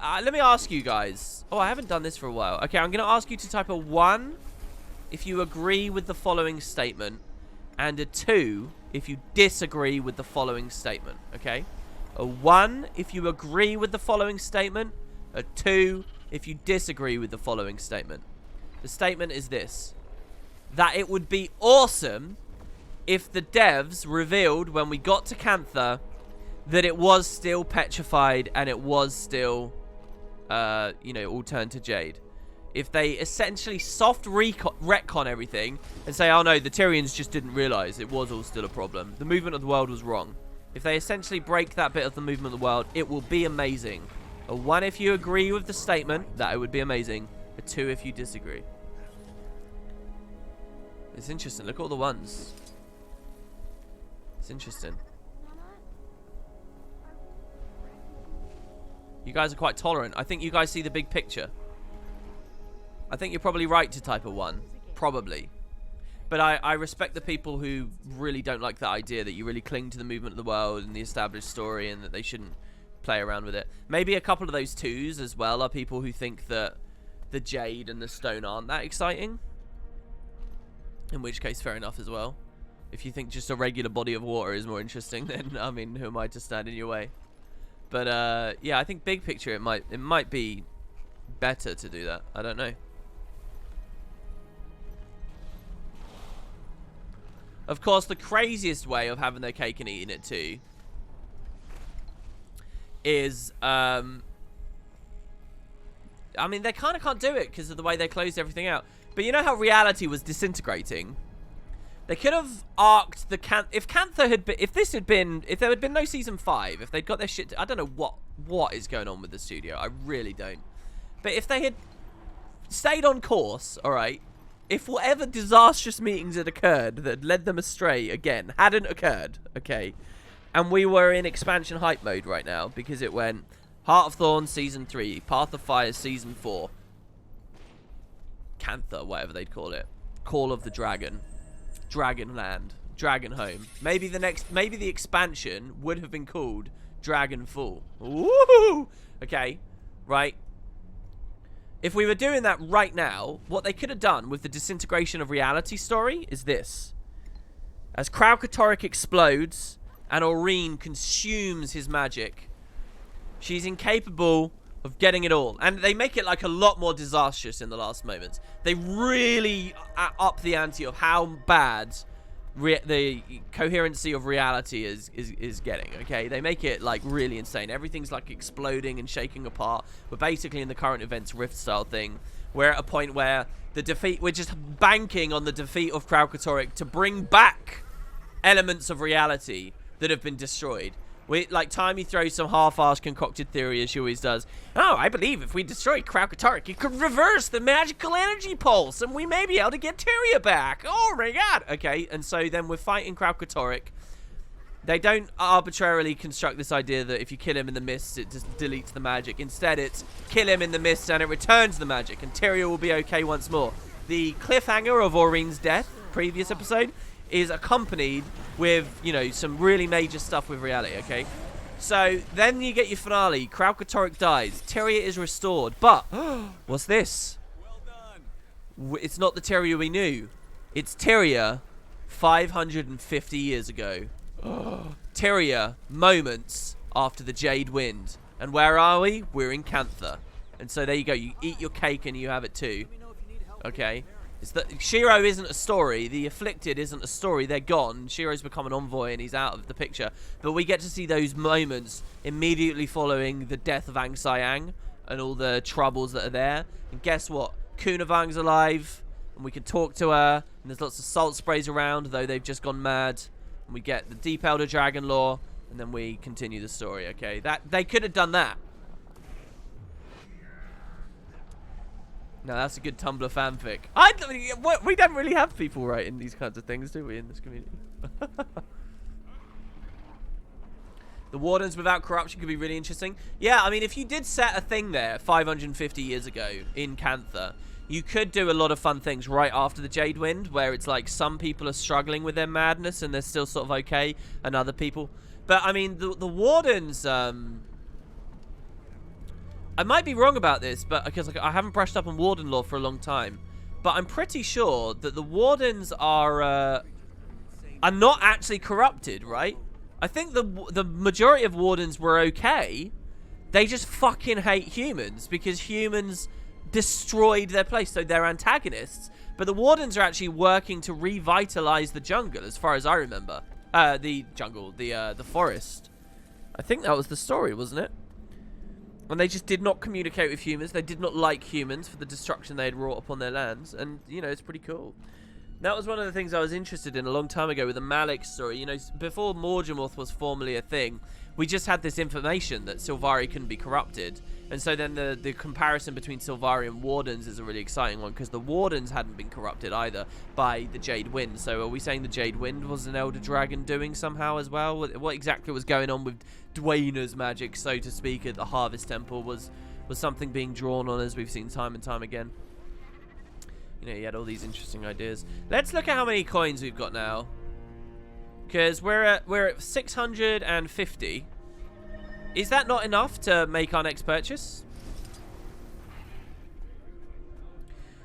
let me ask you guys. Oh, I haven't done this for a while. Okay, I'm going to ask you to type a 1 if you agree with the following statement, and a 2 if you disagree with the following statement, okay? A 1 if you agree with the following statement, a 2 if you disagree with the following statement. The statement is this: that it would be awesome if the devs revealed when we got to Cantha that it was still petrified and it was still, you know, all turned to jade. If they essentially soft retcon everything and say, oh no, the Tyrians just didn't realize it was all still a problem. The movement of the world was wrong. If they essentially break that bit of the movement of the world, it will be amazing. A 1 if you agree with the statement that it would be amazing. A 2 if you disagree. It's interesting. Look at all the ones. It's interesting. You guys are quite tolerant. I think you guys see the big picture. I think you're probably right to type a 1. Probably. But I respect the people who really don't like the idea that you really cling to the movement of the world and the established story and that they shouldn't play around with it. Maybe a couple of those 2s as well are people who think that the jade and the stone aren't that exciting. In which case, fair enough as well. If you think just a regular body of water is more interesting, then, I mean, who am I to stand in your way? But, yeah, I think big picture, it might be better to do that. I don't know. Of course, the craziest way of having their cake and eating it too is, I mean, they kind of can't do it because of the way they closed everything out. But you know how reality was disintegrating? They could have arced the if Cantha had been, if there had been no season 5, if they'd got their shit, I don't know what is going on with the studio. I really don't. But if they had stayed on course, all right, if whatever disastrous meetings had occurred that led them astray again hadn't occurred, okay, and we were in expansion hype mode right now because it went Heart of Thorn season 3, Path of Fire season 4, Cantha, whatever they'd call it, Call of the Dragon, Dragonland, Dragonhome. Maybe the expansion would have been called Dragonfall. Woohoo! Okay, right. If we were doing that right now, what they could have done with the disintegration of reality story is this. As Kralkatorrik explodes and Aurene consumes his magic, she's incapable of getting it all. And they make it like a lot more disastrous in the last moments. They really up the ante of how bad the coherency of reality is getting, okay? They make it like really insane. Everything's like exploding and shaking apart. We're basically in the current events Rift style thing. We're at a point where we're just banking on the defeat of Kralkatorrik to bring back elements of reality that have been destroyed. Like, Timey throws some half-assed concocted theory, as she always does. Oh, I believe if we destroy Kralkatorrik, it could reverse the magical energy pulse, and we may be able to get Tyria back. Oh my god! Okay, and so then we're fighting Kralkatorrik. They don't arbitrarily construct this idea that if you kill him in the mist, it just deletes the magic. Instead, it's kill him in the mist and it returns the magic, and Tyria will be okay once more. The cliffhanger of Aurene's death, previous episode, is accompanied with, you know, some really major stuff with reality, okay? So, then you get your finale. Kralkatorrik dies. Tyria is restored. But, what's this? Well done. It's not the Tyria we knew. It's Tyria 550 years ago. Tyria, moments after the Jade Wind. And where are we? We're in Cantha. And so there you go. You eat your cake and you have it too. Okay? It's that Shiro isn't a story. The Afflicted isn't a story. They're gone. Shiro's become an envoy and he's out of the picture. But we get to see those moments immediately following the death of Aang Sayang and all the troubles that are there. And guess what? Kunavang's alive and we can talk to her. And there's lots of salt sprays around, though they've just gone mad. And we get the Deep Elder Dragon lore. and then we continue the story. Okay, that they could have done that. No, that's a good Tumblr fanfic. We don't really have people writing these kinds of things, do we, in this community? The Wardens without corruption could be really interesting. Yeah, I mean, if you did set a thing there 550 years ago in Cantha, you could do a lot of fun things right after the Jade Wind, where it's like some people are struggling with their madness and they're still sort of okay, and other people. But, I mean, the Wardens... I might be wrong about this, but because I haven't brushed up on Warden lore for a long time. But I'm pretty sure that the Wardens are not actually corrupted, right? I think the majority of Wardens were okay. They just fucking hate humans because humans destroyed their place, so they're antagonists. But the Wardens are actually working to revitalize the jungle, as far as I remember. The jungle, the forest. I think that was the story, wasn't it? And they just did not communicate with humans. They did not like humans for the destruction they had wrought upon their lands. And, you know, it's pretty cool. That was one of the things I was interested in a long time ago with the Malik story. You know, before Morgemorth was formally a thing, we just had this information that Sylvari couldn't be corrupted. And so then the comparison between Sylvari and Wardens is a really exciting one, because the Wardens hadn't been corrupted either by the Jade Wind. So are we saying the Jade Wind was an Elder Dragon doing somehow as well? What exactly was going on with Dwayner's magic, so to speak, at the Harvest Temple? Was something being drawn on, as we've seen time and time again? You know, he had all these interesting ideas. Let's look at how many coins we've got now, because we're at 650. Is that not enough to make our next purchase?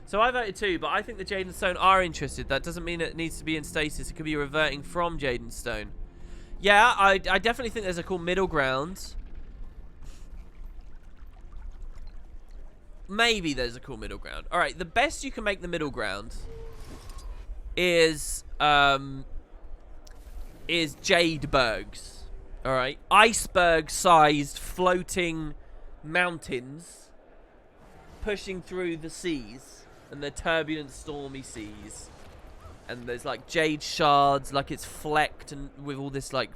So I voted 2, but I think the Jaden Stone are interested. That doesn't mean it needs to be in stasis. It could be reverting from Jaden Stone. Yeah, I definitely think there's a cool middle ground. Maybe there's a cool middle ground. All right, the best you can make the middle ground is Jadebergs. All right, iceberg-sized floating mountains pushing through the seas and the turbulent, stormy seas. And there's like jade shards, like it's flecked and with all this like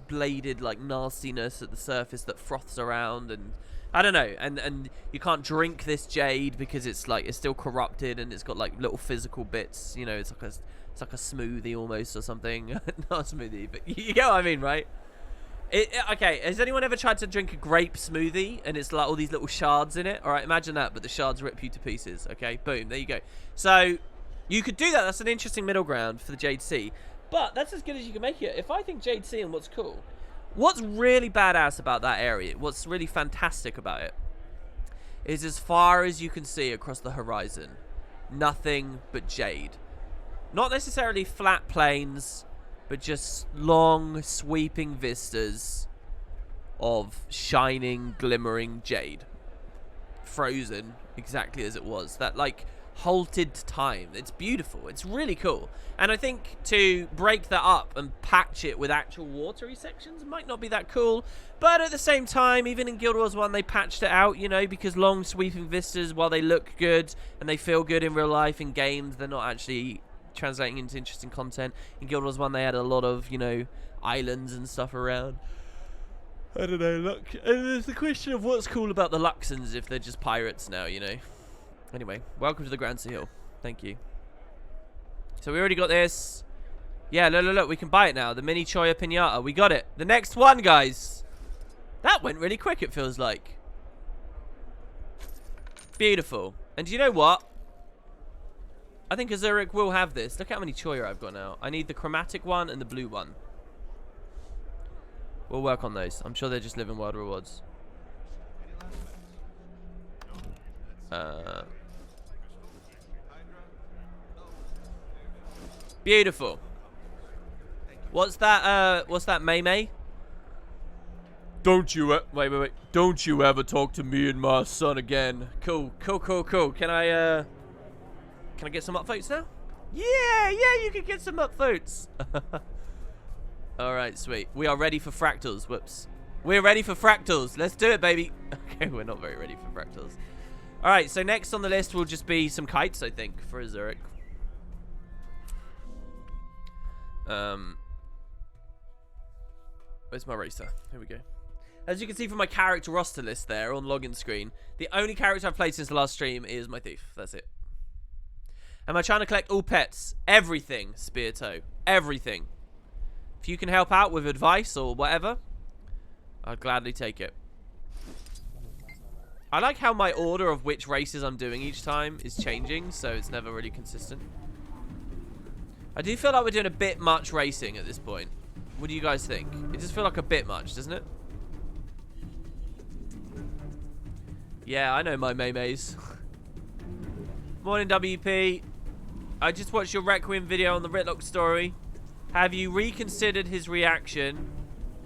bladed like nastiness at the surface that froths around, and I don't know, and you can't drink this jade because it's still corrupted and it's got like little physical bits, you know, it's like a smoothie almost or something. Not a smoothie, but you get what I mean, right? Okay, has anyone ever tried to drink a grape smoothie and it's like all these little shards in it? All right, imagine that, but the shards rip you to pieces. Okay, boom, there you go. So you could do that. That's an interesting middle ground for the Jade Sea, but that's as good as you can make it. If I think Jade Sea and what's cool, what's really badass about that area, what's really fantastic about it, is as far as you can see across the horizon, nothing but jade. Not necessarily flat plains, but just long, sweeping vistas of shining, glimmering jade. Frozen exactly as it was. That, like, halted time. It's beautiful. It's really cool. And I think to break that up and patch it with actual watery sections might not be that cool. But at the same time, even in Guild Wars 1, they patched it out, you know, because long, sweeping vistas, while they look good and they feel good in real life in games, they're not actually translating into interesting content. In Guild Wars 1 they had a lot of, you know, islands and stuff around. I don't know, look, and there's the question of what's cool about the Luxons if they're just pirates now, you know. Anyway, welcome to the Grand Seal. Thank you. So we already got this. Yeah, look, we can buy it now. The mini Choya Pinata, we got it. The next one, guys. That went really quick, it feels like. Beautiful. And do you know what? I think Azuric will have this. Look how many Choya I've got now. I need the chromatic one and the blue one. We'll work on those. I'm sure they just live in world rewards. Beautiful. What's that, May? Don't you wait. Don't you ever talk to me and my son again. Cool. Can I get some upvotes now? Yeah, you can get some upvotes. Alright, sweet. We are ready for fractals. Whoops. We're ready for fractals. Let's do it, baby. Okay, we're not very ready for fractals. Alright, so next on the list will just be some kites, I think, for Azuric. Where's my racer? Here we go. As you can see from my character roster list there on login screen, the only character I've played since the last stream is my thief. That's it. Am I trying to collect all pets? Everything, Spear Toe. Everything. If you can help out with advice or whatever, I'd gladly take it. I like how my order of which races I'm doing each time is changing, so it's never really consistent. I do feel like we're doing a bit much racing at this point. What do you guys think? It just feels like a bit much, doesn't it? Yeah, I know my Maymays. Morning, WP. I just watched your Requiem video on the Ritlock story. Have you reconsidered his reaction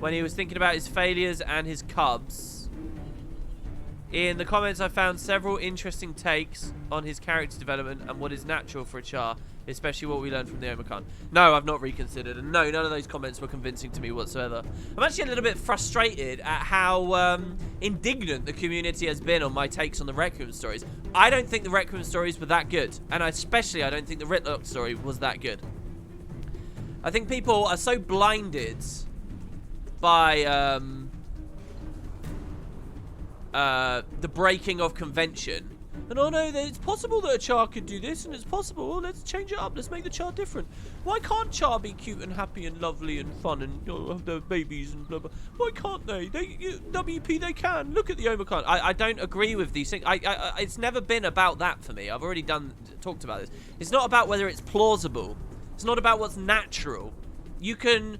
when he was thinking about his failures and his cubs? In the comments, I found several interesting takes on his character development and what is natural for a Char, especially what we learned from the Omicron. No, I've not reconsidered, and no, none of those comments were convincing to me whatsoever. I'm actually a little bit frustrated at how indignant the community has been on my takes on the Requiem stories. I don't think the Requiem stories were that good, and especially I don't think the Ritlock story was that good. I think people are so blinded by the breaking of convention. And oh no, it's possible that a Char could do this, and it's possible. Oh, let's change it up. Let's make the Char different. Why can't Char be cute and happy and lovely and fun and have their babies and blah blah? Why can't they? WP, they can. Look at the Omicron. I don't agree with these things. It's never been about that for me. I've already talked about this. It's not about whether it's plausible. It's not about what's natural. You can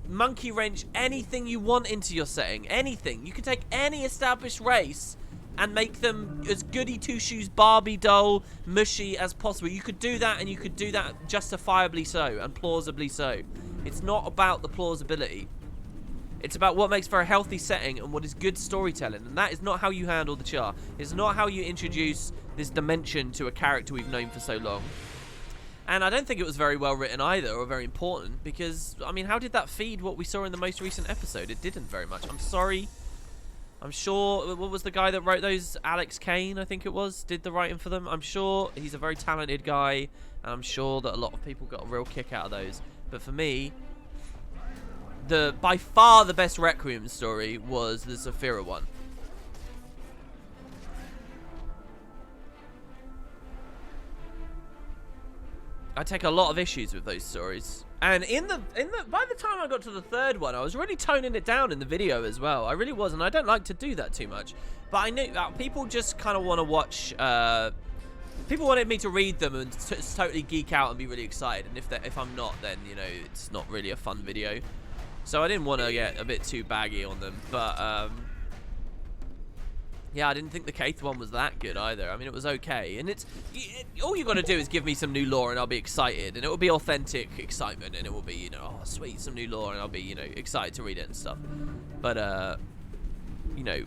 monkey wrench anything you want into your setting. Anything. You can take any established race and make them as goody two-shoes Barbie doll mushy as possible. You could do that, and you could do that justifiably so and plausibly so. It's not about the plausibility. It's about what makes for a healthy setting and what is good storytelling, and that is not how you handle the Char. It's not how you introduce this dimension to a character we've known for so long. And I don't think it was very well written either, or very important, because, I mean, how did that feed what we saw in the most recent episode? It didn't very much. I'm sorry. I'm sure, what was the guy that wrote those? Alex Kane, I think it was, did the writing for them. I'm sure he's a very talented guy, and I'm sure that a lot of people got a real kick out of those. But for me, by far the best Requiem story was the Saphira one. I take a lot of issues with those stories. And by the time I got to the third one, I was really toning it down in the video as well. I really was, and I don't like to do that too much. But I knew that people just kind of want to watch. People wanted me to read them and totally geek out and be really excited. And if I'm not, then you know it's not really a fun video. So I didn't want to get a bit too baggy on them. But yeah, I didn't think the Kaith one was that good either. I mean, it was okay. And all you got to do is give me some new lore and I'll be excited. And it will be authentic excitement. And it will be, you know, oh, sweet, some new lore. And I'll be, you know, excited to read it and stuff. But, you know,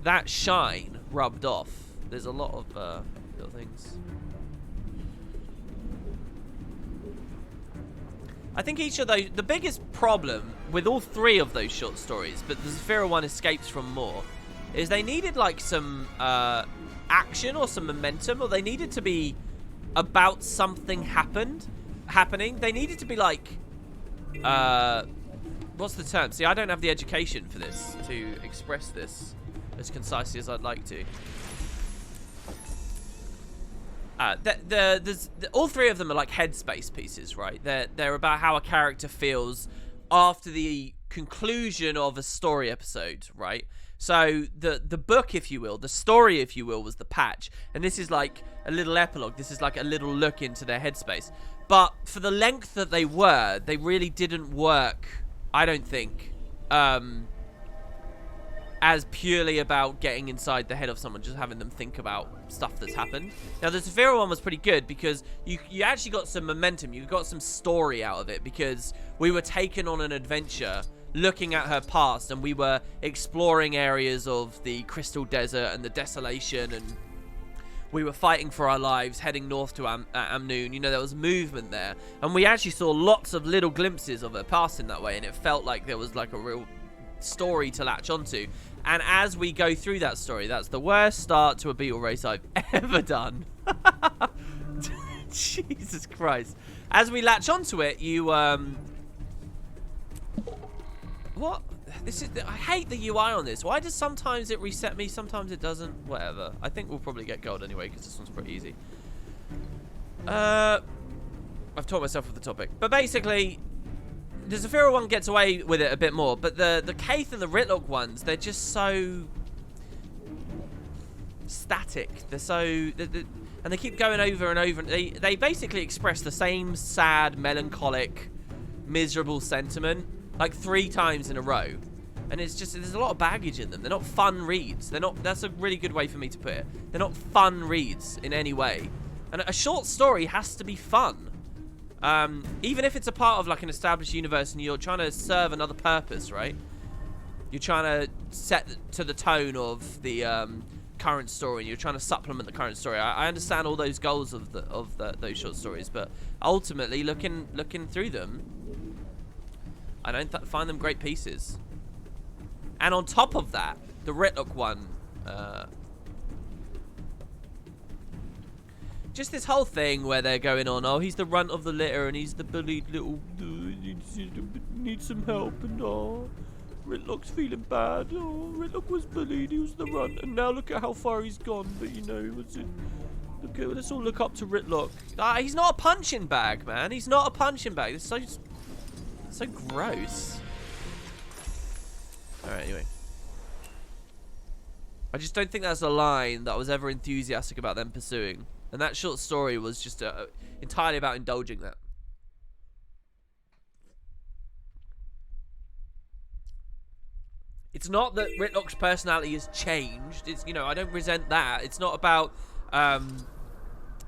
that shine rubbed off. There's a lot of little things. I think each of those, the biggest problem with all three of those short stories, but the Saphira one escapes from more, is they needed like some action or some momentum, or they needed to be about something happening. They needed to be like, what's the term? See, I don't have the education for this to express this as concisely as I'd like to. All three of them are like headspace pieces, right? They're about how a character feels after the conclusion of a story episode, right? So the book, if you will, the story, if you will, was the patch. And this is like a little epilogue. This is like a little look into their headspace. But for the length that they were, they really didn't work, I don't think, as purely about getting inside the head of someone, just having them think about stuff that's happened. Now, the Saphira one was pretty good because you actually got some momentum. You got some story out of it because we were taken on an adventure looking at her past, and we were exploring areas of the Crystal Desert and the desolation, and we were fighting for our lives, heading north to Amnoon. You know, there was movement there, and we actually saw lots of little glimpses of her passing that way, and it felt like there was like a real story to latch onto. And as we go through that story, that's the worst start to a Beetle race I've ever done. Jesus Christ. As we latch onto it, you What? This is. I hate the UI on this. Why does sometimes it reset me, sometimes it doesn't? Whatever. I think we'll probably get gold anyway because this one's pretty easy. I've taught myself off the topic, but basically, the Zafira one gets away with it a bit more, but the Kaith and the Ritlock ones, they're just so static. They're so, and they keep going over and over. They basically express the same sad, melancholic, miserable sentiment like 3 times in a row, and it's just, there's a lot of baggage in them. They're not fun reads. They're not. That's a really good way for me to put it. They're not fun reads in any way. And a short story has to be fun. Even if it's a part of like an established universe and you're trying to serve another purpose, right? You're trying to set to the tone of the current story. You're trying to supplement the current story. I understand all those goals of those short stories, but ultimately, looking through them, I don't find them great pieces. And on top of that, the Ritlock one, just this whole thing where they're going on, oh, he's the runt of the litter and he's the bullied little, needs some help, and oh, Ritlock's feeling bad. Oh, Ritlock was bullied, he was the runt, and now look at how far he's gone. But you know, let's all look up to Ritlock. He's not a punching bag, man. He's not a punching bag. It's so gross. Alright, anyway. I just don't think that's a line that I was ever enthusiastic about them pursuing. And that short story was just entirely about indulging that. It's not that Ritlock's personality has changed. It's, you know, I don't resent that. It's not about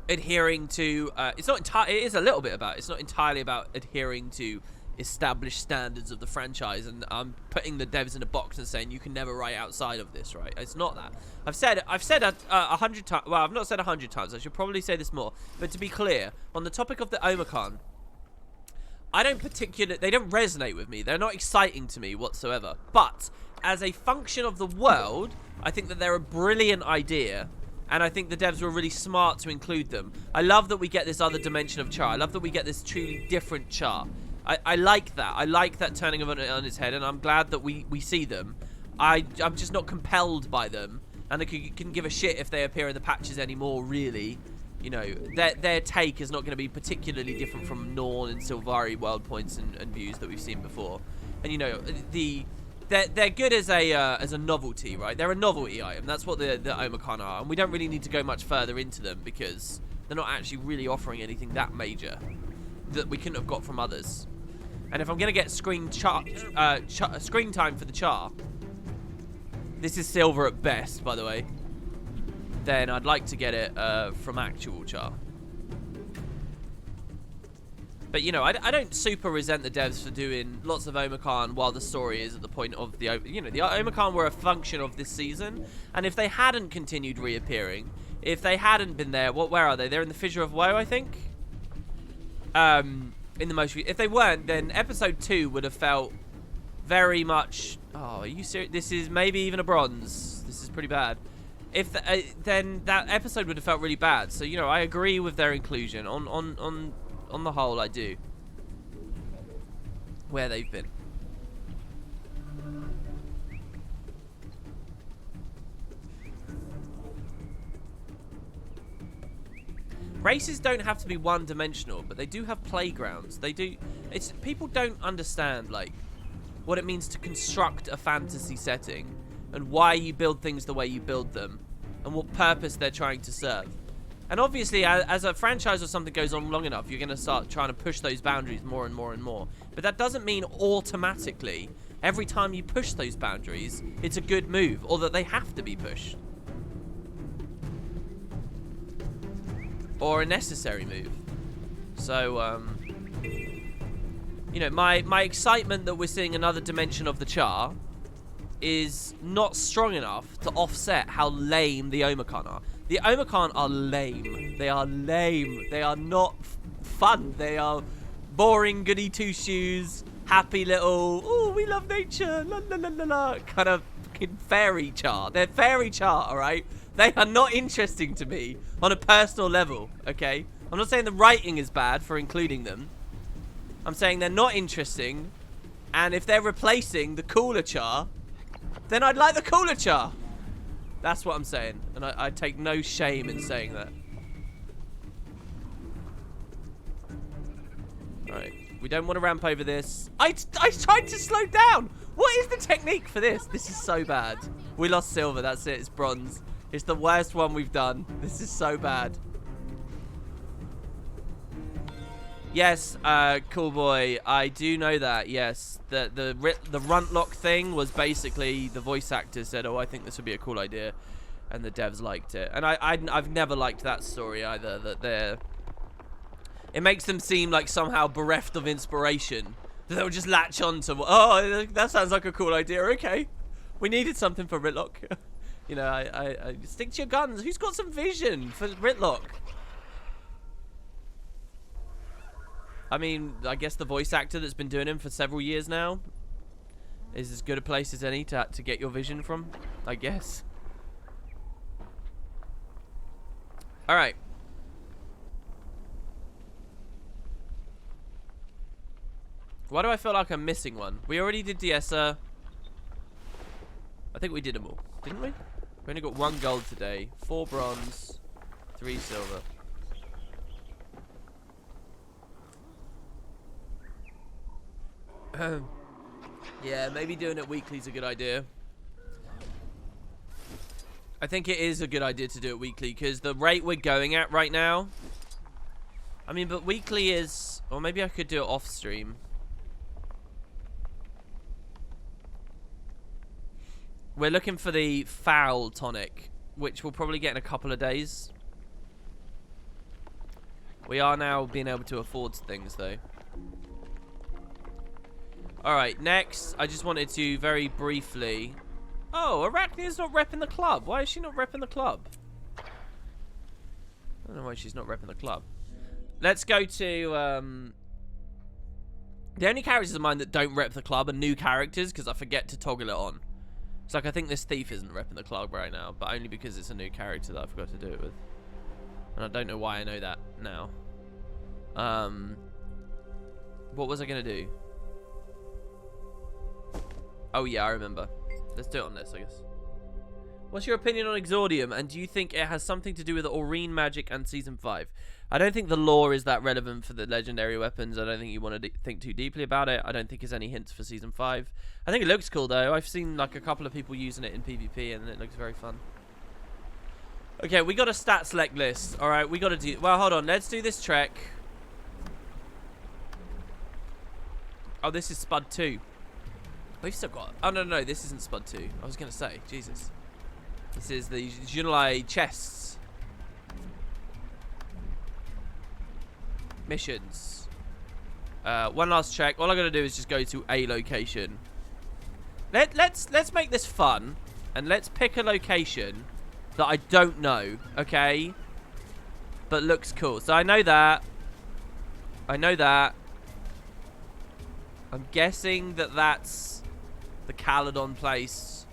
adhering to. It's not entirely. It is a little bit about. It's not entirely about adhering to established standards of the franchise, and I'm putting the devs in a box and saying you can never write outside of this, right? It's not that. I've said 100 times. Well, I've not said 100 times. I should probably say this more. But to be clear, on the topic of the Omicron, they don't resonate with me. They're not exciting to me whatsoever. But as a function of the world, I think that they're a brilliant idea. And I think the devs were really smart to include them. I love that we get this other dimension of Char. I love that we get this truly different Char. I like that. I like that turning of it on his head, and I'm glad that we see them. I'm just not compelled by them, and I can give a shit if they appear in the patches anymore, really. You know, their take is not going to be particularly different from Norn and Sylvari world points and views that we've seen before. And, you know, they're good as a novelty, right? They're a novelty item. That's what the Omicron are, and we don't really need to go much further into them because they're not actually really offering anything that major that we couldn't have got from others. And if I'm going to get screen time for the Char, this is silver at best, by the way, then I'd like to get it from actual Char. But, you know, I don't super resent the devs for doing lots of Omicron while the story is at the point of the... You know, the Omicron were a function of this season, and if they hadn't continued reappearing, if they hadn't been there, where are they? They're in the Fissure of Woe, I think? In the most, if they weren't, then episode 2 would have felt very much. Oh, are you serious? This is maybe even a bronze. This is pretty bad. If then that episode would have felt really bad. So, you know, I agree with their inclusion on the whole. I do. Where they've been. Races don't have to be one-dimensional, but they do have playgrounds. They do. People don't understand like what it means to construct a fantasy setting and why you build things the way you build them and what purpose they're trying to serve. And obviously, as a franchise or something goes on long enough, you're going to start trying to push those boundaries more and more and more. But that doesn't mean automatically every time you push those boundaries, it's a good move or that they have to be pushed. Or a necessary move. So, you know, my excitement that we're seeing another dimension of the Char is not strong enough to offset how lame the Omicron are. The Omicron are lame. They are lame. They are not fun. They are boring goody two-shoes, happy little, oh, we love nature, la la la la la, kind of fucking fairy Char. They're fairy Char, alright? They are not interesting to me on a personal level, okay? I'm not saying the writing is bad for including them. I'm saying they're not interesting And if they're replacing the cooler char, then I'd like the cooler char. That's what I'm saying. And I take no shame in saying that. Alright. We don't want to ramp over this. I tried to slow down. What is the technique for this? This is so bad. We lost silver. That's it. It's bronze. It's the worst one we've done. This is so bad. Yes, cool boy. I do know that. Yes, the Runtlock thing was basically the voice actor said, "Oh, I think this would be a cool idea," and the devs liked it. And I've never liked that story either. That it makes them seem like somehow bereft of inspiration. That they'll just latch on to. Oh, that sounds like a cool idea. Okay, we needed something for Ritlock. You know, I stick to your guns. Who's got some vision for Ritlock? I mean, I guess the voice actor that's been doing him for several years now is as good a place as any to get your vision from, I guess. Alright. Why do I feel like I'm missing one? We already did Diessa. I think we did them all, didn't we? We only got 1 gold today, 4 bronze, 3 silver. Yeah, maybe doing it weekly is a good idea. I think it is a good idea to do it weekly because the rate we're going at right now. I mean, but weekly is, or maybe I could do it off stream. We're looking for the foul tonic, which we'll probably get in a couple of days. We are now being able to afford things though. Alright, next, I just wanted to very briefly... Oh, Arachnia's not repping the club. Why is she not repping the club? I don't know why she's not repping the club. Let's go to... The only characters of mine that don't rep the club are new characters, because I forget to toggle it on. It's like, I think this thief isn't repping the club right now, but only because it's a new character that I forgot to do it with. And I don't know why I know that now. What was I going to do? Oh yeah, I remember. Let's do it on this, I guess. What's your opinion on Exordium, and do you think it has something to do with Aurene magic and Season 5? I don't think the lore is that relevant for the legendary weapons. I don't think you want to think too deeply about it. I don't think there's any hints for Season 5. I think it looks cool, though. I've seen like a couple of people using it in PvP, and it looks very fun. Okay, we got a stat select list. Alright, we got to do... Well, hold on. Let's do this trek. Oh, this is Spud 2. We've still got... Oh, no, no, this isn't Spud 2. I was going to say, Jesus. This is the Junlai chests. Missions. One last check. All I got to do is just go to a location. Let's make this fun. And let's pick a location that I don't know, okay? But looks cool. So I know that. I know that. I'm guessing that that's... the Caledon place.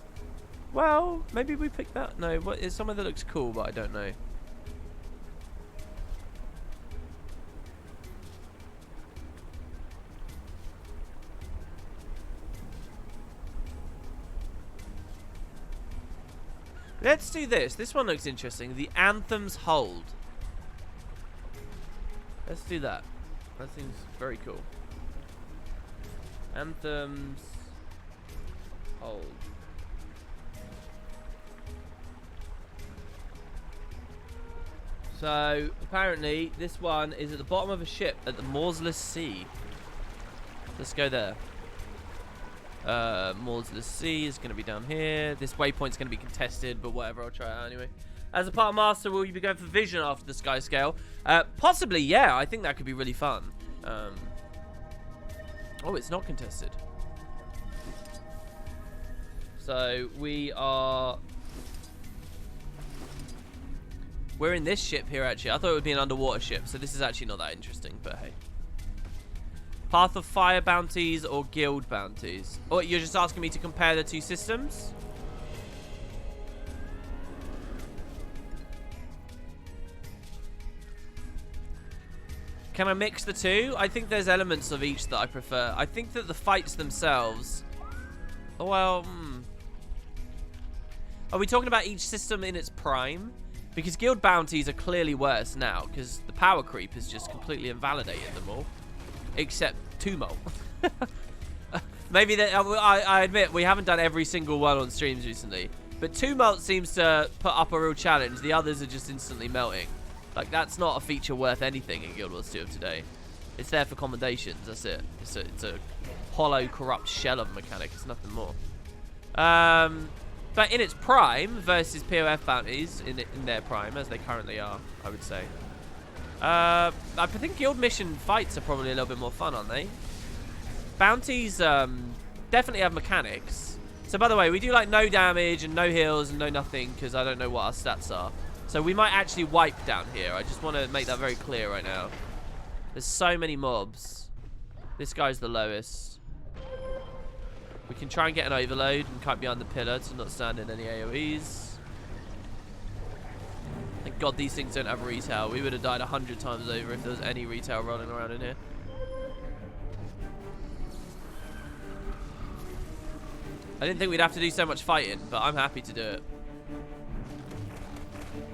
Well, maybe we pick that. No, what is somewhere that looks cool, but I don't know. Let's do this. This one looks interesting. The Anthem's Hold. Let's do that. That seems very cool. Anthem's Hold. So, apparently, this one is at the bottom of a ship at the Morseless Sea. Let's go there. Morseless Sea is going to be down here. This waypoint's going to be contested, but whatever, I'll try it out anyway. As a part master, will you be going for vision after the sky scale? Possibly, yeah. I think that could be really fun. Oh, it's not contested. So we are... We're in this ship here, actually. I thought it would be an underwater ship, so this is actually not that interesting, but hey. Path of Fire bounties or guild bounties? Oh, you're just asking me to compare the two systems? Can I mix the two? I think there's elements of each that I prefer. I think that the fights themselves... Well, Are we talking about each system in its prime? Because guild bounties are clearly worse now, because the power creep has just completely invalidated them all. Except Tumult. Maybe that I admit we haven't done every single one on streams recently, but Tumult seems to put up a real challenge. The others are just instantly melting. Like, that's not a feature worth anything in Guild Wars 2 of today. It's there for commendations. That's it. It's a hollow, corrupt shell of a mechanic. It's nothing more. But in its prime versus POF bounties in their prime, as they currently are, I would say. I think guild mission fights are probably a little bit more fun, aren't they? Bounties definitely have mechanics. So by the way, we do like no damage and no heals and no nothing because I don't know what our stats are. So we might actually wipe down here. I just want to make that very clear right now. There's so many mobs. This guy's the lowest. We can try and get an overload and kite behind the pillar to not stand in any AoEs. Thank God these things don't have retail. We would have died 100 times over if there was any retail rolling around in here. I didn't think we'd have to do so much fighting, but I'm happy to do it.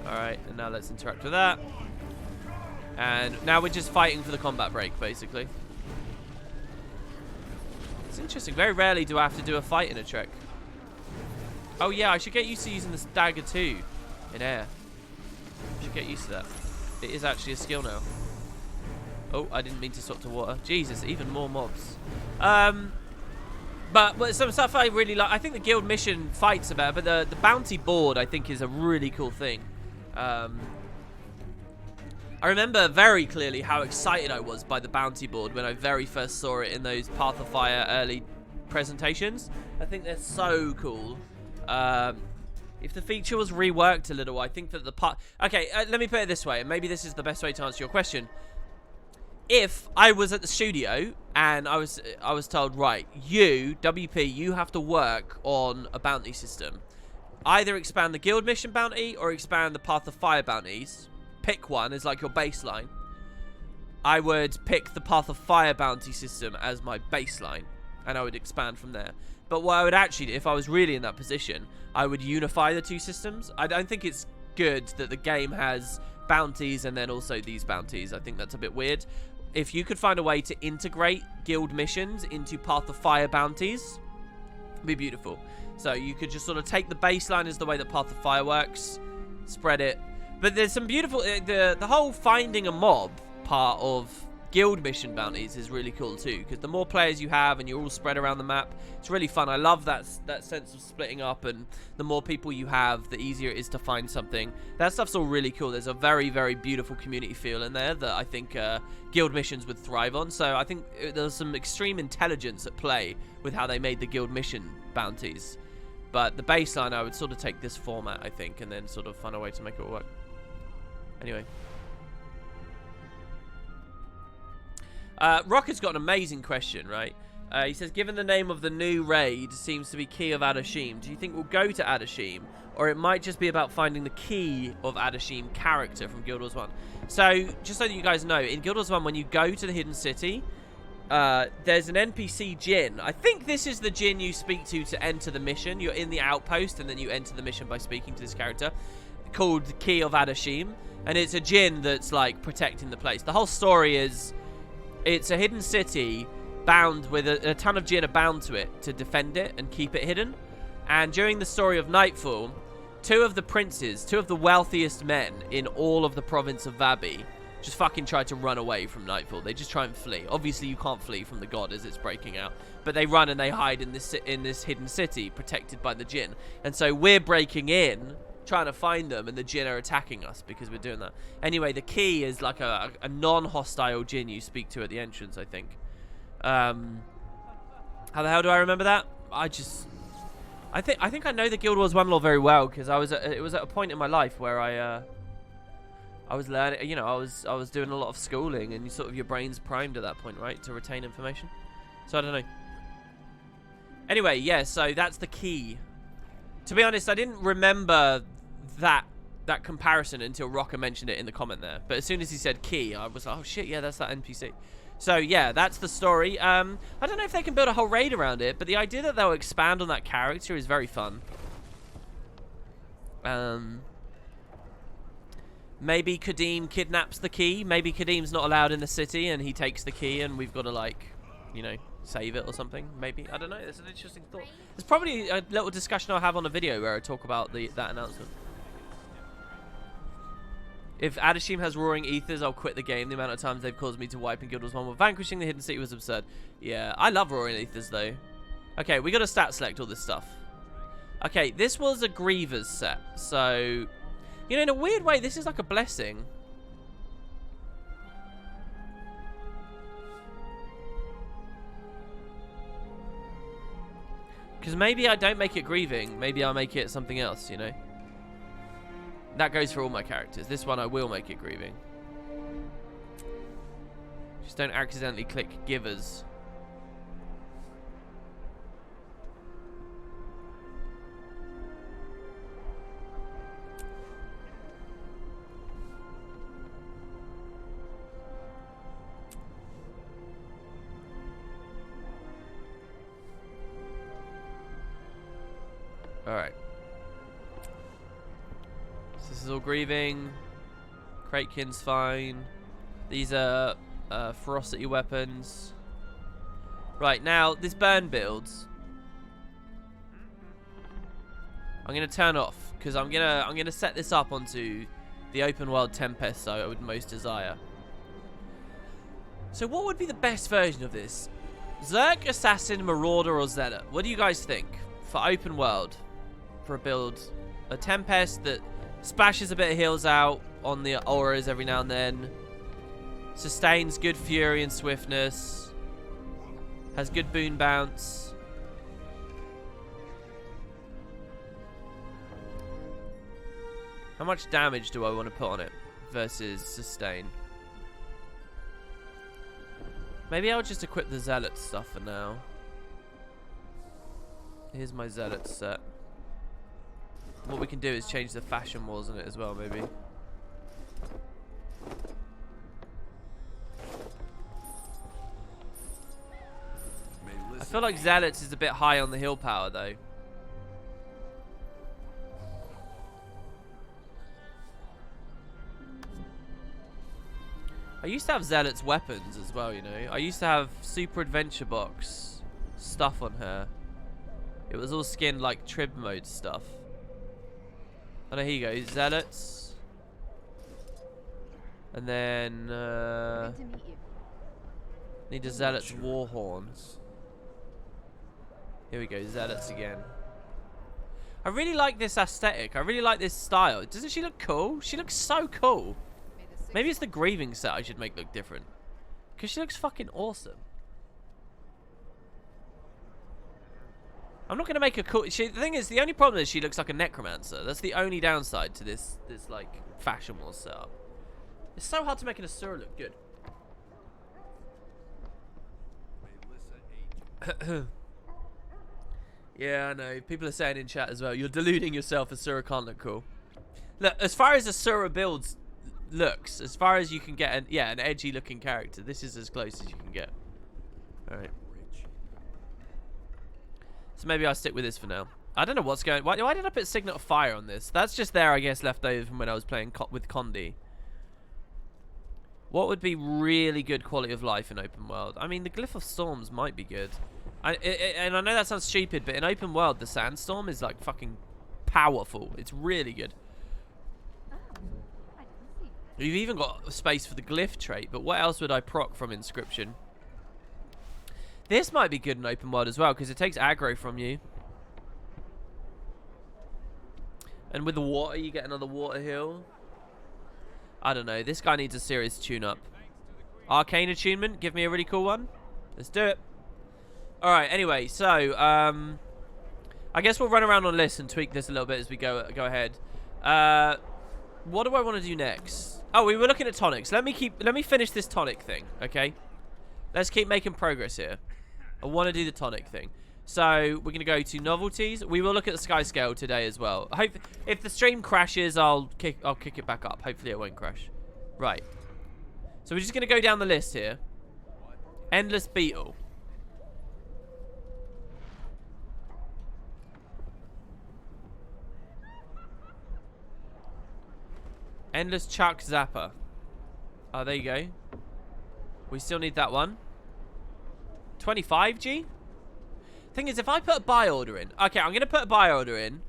Alright, and now let's interact with that. And now we're just fighting for the combat break, basically. It's interesting. Very rarely do I have to do a fight in a trek. Oh yeah, I should get used to using this dagger too in air. I should get used to that. It is actually a skill now. Oh, I didn't mean to swap to water. Jesus, even more mobs. But some stuff I really like. I think the guild mission fights are better, but the bounty board I think is a really cool thing. I remember very clearly how excited I was by the bounty board when I very first saw it in those Path of Fire early presentations. I think they're so cool. If the feature was reworked a little, I think that the part... Okay, let me put it this way, and maybe this is the best way to answer your question. If I was at the studio and I was told, right, you, WP, you have to work on a bounty system. Either expand the guild mission bounty or expand the Path of Fire bounties. Pick one as like your baseline. I would pick the Path of Fire bounty system as my baseline, and I would expand from there. But what I would actually do, if I was really in that position, I would unify the two systems. I don't think it's good that the game has bounties and then also these bounties. I think that's a bit weird. If you could find a way to integrate guild missions into Path of Fire bounties, it'd be beautiful. So you could just sort of take the baseline as the way that Path of Fire works, spread it. But there's some beautiful... The whole finding a mob part of guild mission bounties is really cool too, because the more players you have and you're all spread around the map, it's really fun. I love that sense of splitting up, and the more people you have, the easier it is to find something. That stuff's all really cool. There's a very, very beautiful community feel in there that I think guild missions would thrive on. So I think there's some extreme intelligence at play with how they made the guild mission bounties. But the baseline, I would sort of take this format, I think, and then sort of find a way to make it work. Anyway. Rocker's got an amazing question, right? He says, given the name of the new raid seems to be Key of Adashim, do you think we'll go to Adashim? Or it might just be about finding the key of Adashim character from Guild Wars 1. So, just so that you guys know, in Guild Wars 1, when you go to the Hidden City, there's an NPC Djinn. I think this is the Djinn you speak to enter the mission. You're in the outpost, and then you enter the mission by speaking to this character, called the Key of Adashim. And it's a Djinn that's, like, protecting the place. The whole story is... It's a hidden city bound with a ton of Djinn are bound to it to defend it and keep it hidden. And during the story of Nightfall, two of the princes, two of the wealthiest men in all of the province of Vabi, just fucking try to run away from Nightfall. They just try and flee. Obviously, you can't flee from the god as it's breaking out. But they run and they hide in this hidden city protected by the Djinn. And so we're breaking in, trying to find them, and the Djinn are attacking us because we're doing that. Anyway, the key is like a non-hostile Djinn you speak to at the entrance, I think. How the hell do I remember that? I think I know the Guild Wars 1 lore very well, because it was at a point in my life where I was learning, you know, I was doing a lot of schooling, and sort of your brain's primed at that point, right, to retain information. So I don't know. Anyway, yeah, so that's the key. To be honest, I didn't remember that that comparison until Rocker mentioned it in the comment there. But as soon as he said key, I was like, oh shit, yeah, that's that NPC. So yeah, that's the story. I don't know if they can build a whole raid around it, but the idea that they'll expand on that character is very fun. Maybe Kadeem kidnaps the key. Maybe Kadeem's not allowed in the city and he takes the key and we've got to, like, you know, save it or something. Maybe. I don't know. It's an interesting thought. There's probably a little discussion I'll have on a video where I talk about that announcement. If Adashim has roaring ethers, I'll quit the game. The amount of times they've caused me to wipe in Guild Wars 1 while vanquishing the hidden city was absurd. Yeah, I love roaring ethers though. Okay, we got to stat select all this stuff. Okay, this was a Grievers set, so... You know, in a weird way, this is like a blessing. Because maybe I don't make it grieving. Maybe I'll make it something else, you know. That goes for all my characters. This one I will make it grieving. Just don't accidentally click givers. Alright. So this is all grieving. Kraken's fine. These are ferocity weapons. Right, now, this burn builds. I'm gonna turn off, because I'm gonna set this up onto the open world Tempest I would most desire. So what would be the best version of this? Zerg, Assassin, Marauder, or Zealot? What do you guys think for open world? For a build, a Tempest that splashes a bit of heals out on the auras every now and then, sustains good fury and swiftness, has good boon bounce. How much damage do I want to put on it versus sustain? Maybe I'll just equip the Zealot stuff for now. Here's my Zealot set. What we can do is change the fashion walls on it as well, maybe. I feel like Zealots is a bit high on the heal power, though. I used to have Zealots weapons as well, you know. I used to have Super Adventure Box stuff on her. It was all skinned like Trib mode stuff. Oh no, here you go, Zealots. And then, need a Zealot's Warhorn. Here we go, Zealots again. I really like this aesthetic. I really like this style. Doesn't she look cool? She looks so cool. Maybe it's the grieving set I should make look different. Because she looks fucking awesome. I'm not going to make her cool. The thing is, the only problem is she looks like a necromancer. That's the only downside to this like, fashion war setup. It's so hard to make an Asura look good. Yeah, I know. People are saying in chat as well, you're deluding yourself, Asura can't look cool. Look, as far as Asura builds looks, as far as you can get an edgy looking character, this is as close as you can get. Alright. So maybe I'll stick with this for now. I don't know what's going... Why did I put Signet of Fire on this? That's just there, I guess, left over from when I was playing with Condi. What would be really good quality of life in open world? I mean, the Glyph of Storms might be good. And I know that sounds stupid, but in open world, the Sandstorm is, like, fucking powerful. It's really good. You've even got space for the Glyph trait, but what else would I proc from Inscription? This might be good in open world as well, because it takes aggro from you. And with the water, you get another water heal. I don't know. This guy needs a serious tune-up. Arcane attunement. Give me a really cool one. Let's do it. Alright, anyway. So, I guess we'll run around on lists and tweak this a little bit as we go ahead. What do I want to do next? Oh, we were looking at tonics. Let me finish this tonic thing, okay? Let's keep making progress here. I want to do the tonic thing. So we're going to go to novelties. We will look at the sky scale today as well. Hope if the stream crashes, I'll kick it back up. Hopefully it won't crash. Right. So we're just going to go down the list here. Endless Beetle. Endless Chuck Zapper. Oh, there you go. We still need that one. 25G? Thing is, if I put a buy order in... Okay, I'm going to put a buy order in.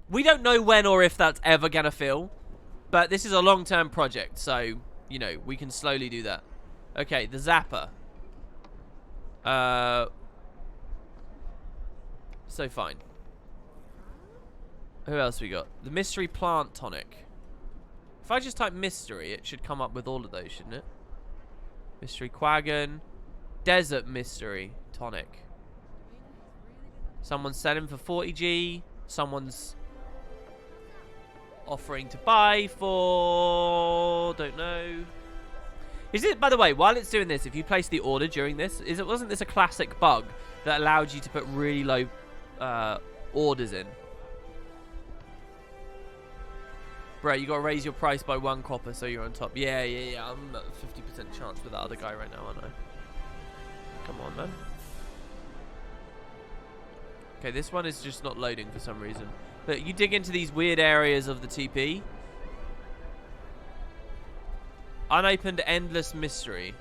We don't know when or if that's ever going to fill. But this is a long-term project, so, you know, we can slowly do that. Okay, the Zapper. So fine. Who else we got? The Mystery Plant Tonic. If I just type mystery, it should come up with all of those, shouldn't it? Mystery Quagon. Desert Mystery Tonic. Someone's selling for 40G. Someone's offering to buy for... Don't know. Is it, by the way, while it's doing this, if you place the order during this, wasn't this a classic bug that allowed you to put really low orders in? Bro, you gotta raise your price by 1 copper so you're on top. Yeah. I'm at 50% chance with that other guy right now, aren't I? Come on, man. Okay, this one is just not loading for some reason. But you dig into these weird areas of the TP. Unopened Endless Mystery.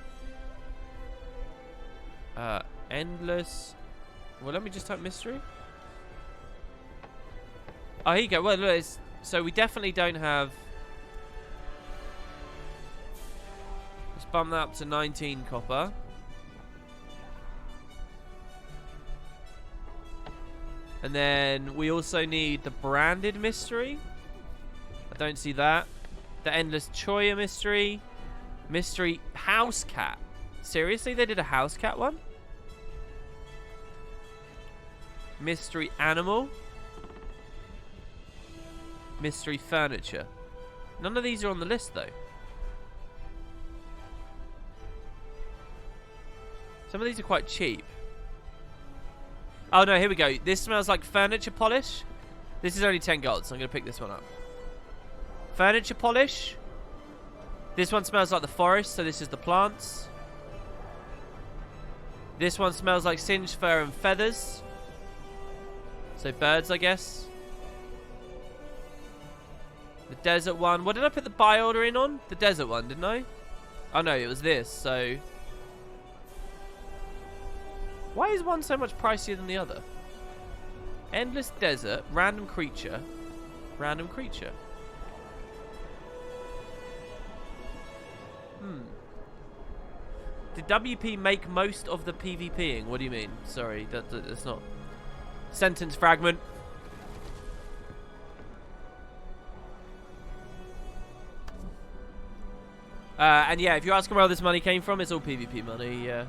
Endless... Well, let me just type mystery. Oh, here you go. Well, look, it's... So we definitely don't have... Let's bump that up to 19 copper. And then we also need the branded mystery. I don't see that. The Endless Choya mystery. Mystery House Cat. Seriously, they did a House Cat one? Mystery Animal. Mystery Furniture. None of these are on the list, though. Some of these are quite cheap. Oh, no, here we go. This smells like furniture polish. This is only 10 gold, so I'm going to pick this one up. Furniture polish. This one smells like the forest, so this is the plants. This one smells like singed fur and feathers. So birds, I guess. The desert one. What did I put the buy order in on? The desert one, didn't I? Oh, no, it was this, so... Why is one so much pricier than the other? Endless Desert, Random Creature. Random Creature. Did WP make most of the PvPing? What do you mean? Sorry, that's not... Sentence fragment. And yeah, if you're asking where all this money came from, it's all PvP money, yeah.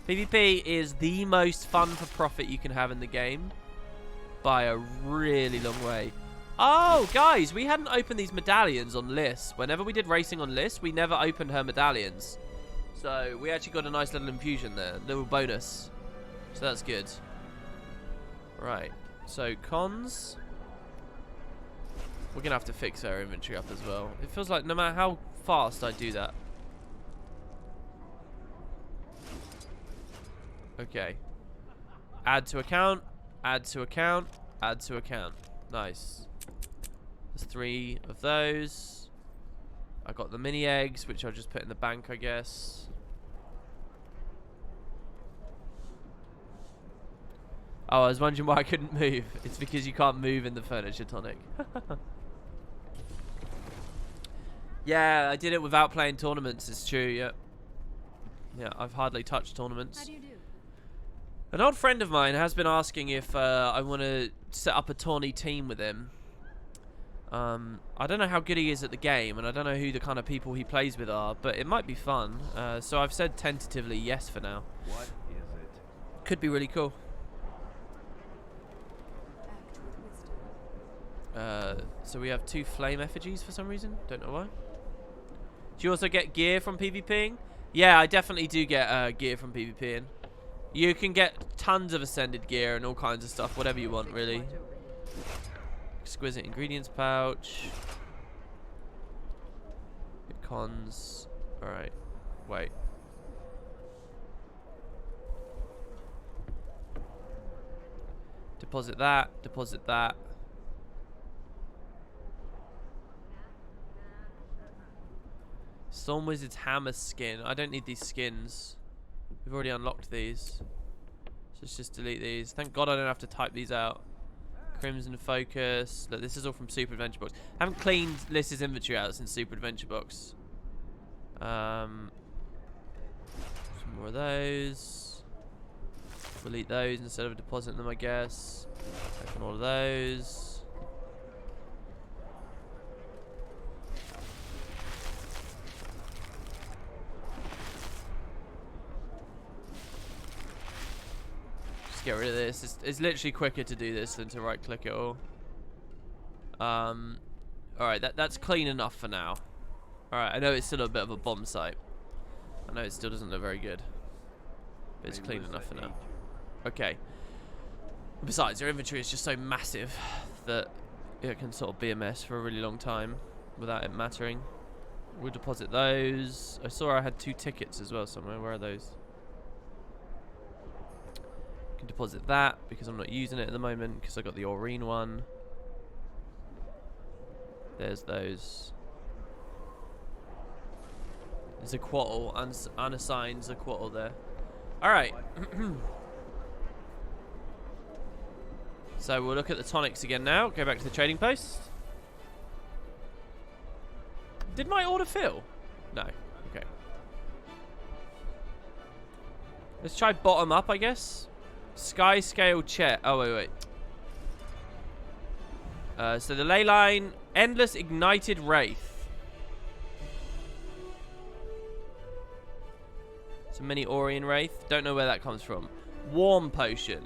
PvP is the most fun for profit you can have in the game by a really long way. Oh, guys, we hadn't opened these medallions on Liz. Whenever we did racing on Liz, we never opened her medallions. So we actually got a nice little infusion there, little bonus. So that's good. Right, so cons. We're going to have to fix our inventory up as well. It feels like no matter how fast I do that. Okay. Add to account. Add to account. Add to account. Nice. There's 3 of those. I got the mini eggs, which I'll just put in the bank, I guess. Oh, I was wondering why I couldn't move. It's because you can't move in the furniture tonic. Yeah, I did it without playing tournaments. It's true, yeah. Yeah, I've hardly touched tournaments. How do you do? An old friend of mine has been asking if I want to set up a tourney team with him. I don't know how good he is at the game, and I don't know who the kind of people he plays with are, but it might be fun. So I've said tentatively yes for now. What is it? Could be really cool. Act with wisdom. So we have 2 flame effigies for some reason. Don't know why. Do you also get gear from PvPing? Yeah, I definitely do get gear from PvPing. You can get tons of ascended gear and all kinds of stuff, whatever you want, really. Exquisite ingredients pouch. Cons. Alright. Wait. Deposit that. Deposit that. Storm Wizard's Hammer skin. I don't need these skins. We've already unlocked these. So let's just delete these. Thank God I don't have to type these out. Crimson Focus. Look, this is all from Super Adventure Box. I haven't cleaned Liss's inventory out since Super Adventure Box. Some more of those. Delete those instead of depositing them, I guess. Open all of those. Just get rid of this. It's literally quicker to do this than to right click it all. Alright, that's clean enough for now. Alright, I know it's still a bit of a bomb site. I know it still doesn't look very good. But it's clean enough for now. Okay. Besides, your inventory is just so massive that it can sort of be a mess for a really long time without it mattering. We'll deposit those. I saw I had 2 tickets as well somewhere. Where are those? Can deposit that because I'm not using it at the moment because I got the Aurene one. There's those. There's a Quattle, unassigned Zaquatl there. Alright. So we'll look at the tonics again now. Go back to the trading post. Did my order fill? No. Okay. Let's try bottom up, I guess. Sky scale chair. Oh, wait. So the ley line, Endless Ignited Wraith. So mini Aurian Wraith. Don't know where that comes from. Warm Potion.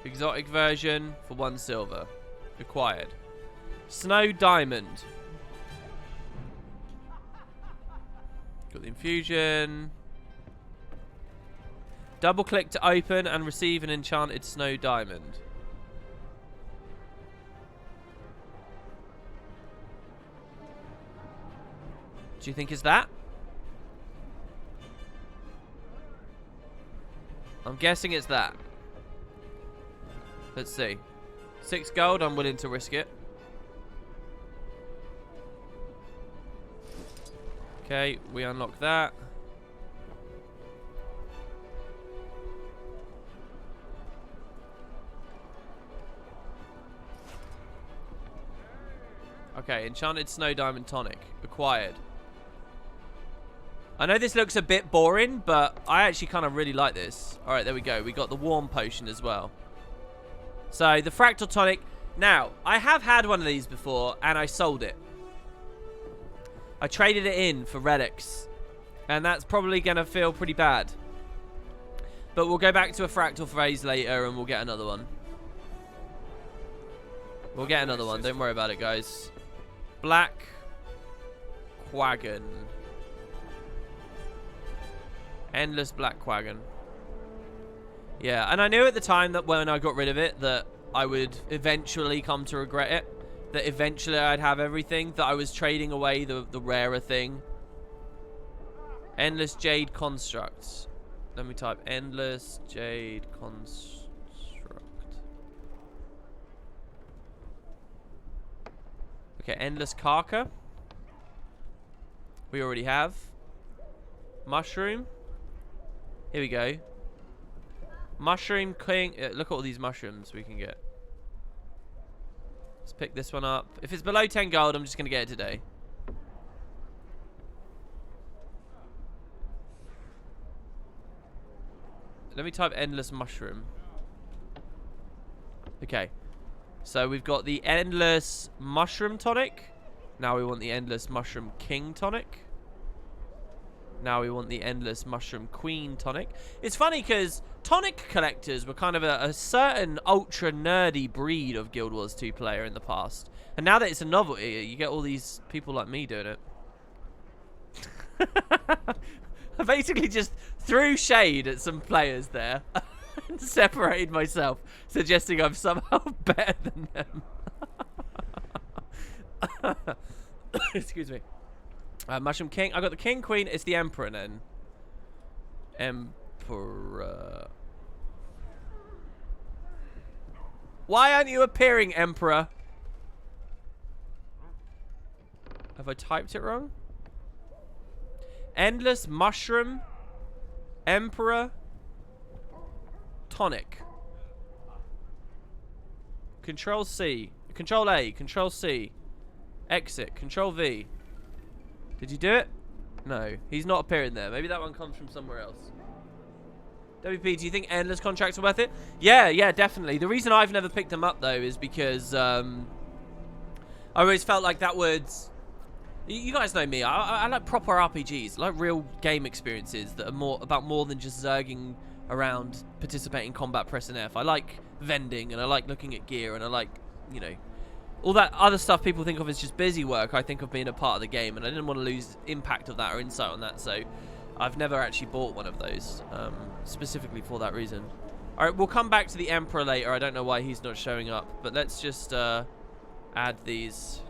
Exotic version for 1 silver. Acquired. Snow Diamond. Got the infusion. Double click to open and receive an enchanted Snow Diamond. Do you think it's that? I'm guessing it's that. Let's see. 6 gold, I'm willing to risk it. Okay, we unlock that. Okay, Enchanted Snow Diamond Tonic. Acquired. I know this looks a bit boring, but I actually kind of really like this. Alright, there we go. We got the Warm Potion as well. So, the Fractal Tonic. Now, I have had one of these before, and I sold it. I traded it in for relics. And that's probably going to feel pretty bad. But we'll go back to a Fractal phase later, and we'll get another one. We'll get another one. Don't worry about it, guys. Black Quagon. Endless Black Quagon. Yeah, and I knew at the time that when I got rid of it that I would eventually come to regret it. That eventually I'd have everything. That I was trading away the rarer thing. Endless Jade Construct. Let me type Endless Jade Construct. Okay, Endless Karka. We already have. Mushroom. Here we go. Mushroom King. Look at all these mushrooms we can get. Let's pick this one up. If it's below 10 gold, I'm just going to get it today. Let me type Endless Mushroom. Okay. So we've got the Endless Mushroom Tonic. Now we want the Endless Mushroom King Tonic. Now we want the Endless Mushroom Queen Tonic. It's funny because tonic collectors were kind of a certain ultra nerdy breed of Guild Wars 2 player in the past. And now that it's a novelty, you get all these people like me doing it. I basically just threw shade at some players there and separated myself, suggesting I'm somehow better than them. Excuse me. Mushroom King. I got the King, Queen. It's the Emperor then. Emperor. Why aren't you appearing, Emperor? Have I typed it wrong? Endless Mushroom. Emperor. Tonic. Control C. Control A. Control C. Exit. Control V. Did you do it? No. He's not appearing there. Maybe that one comes from somewhere else. WP, do you think endless contracts are worth it? Yeah, definitely. The reason I've never picked them up, though, is because I always felt like that would... You guys know me. I like proper RPGs. I like real game experiences that are about more than just zerging around, participating in combat, pressing F. I like vending, and I like looking at gear, and I like, you know, all that other stuff people think of as just busy work. I think of being a part of the game, and I didn't want to lose impact of that or insight on that, so I've never actually bought one of those, specifically for that reason. Alright, we'll come back to the Emperor later. I don't know why he's not showing up, but let's just add these.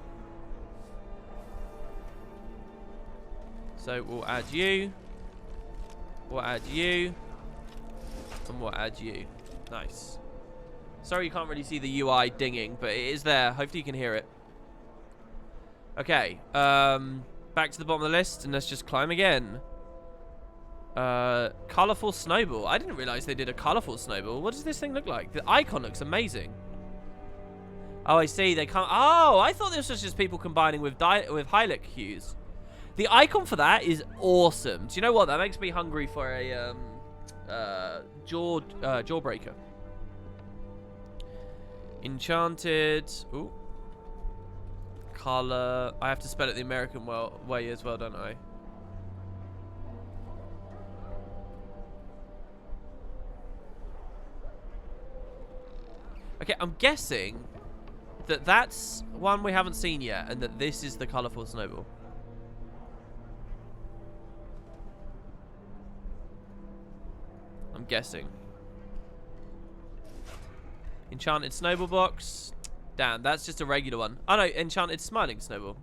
So we'll add you, we'll add you, and we'll add you. Nice. Sorry you can't really see the UI dinging, but it is there. Hopefully you can hear it. Okay, back to the bottom of the list, and let's just climb again. Colourful snowball. I didn't realise they did a colourful snowball. What does this thing look like? The icon looks amazing. Oh, I see. They can't... Oh, I thought this was just people combining with Hylic hues. The icon for that is awesome. Do you know what? That makes me hungry for a Jawbreaker. Enchanted. Ooh. Color. I have to spell it the American way as well, don't I? Okay, I'm guessing that that's one we haven't seen yet, and that this is the colourful snowball. I'm guessing. Enchanted snowball box. Damn, that's just a regular one. Oh no, enchanted smiling snowball.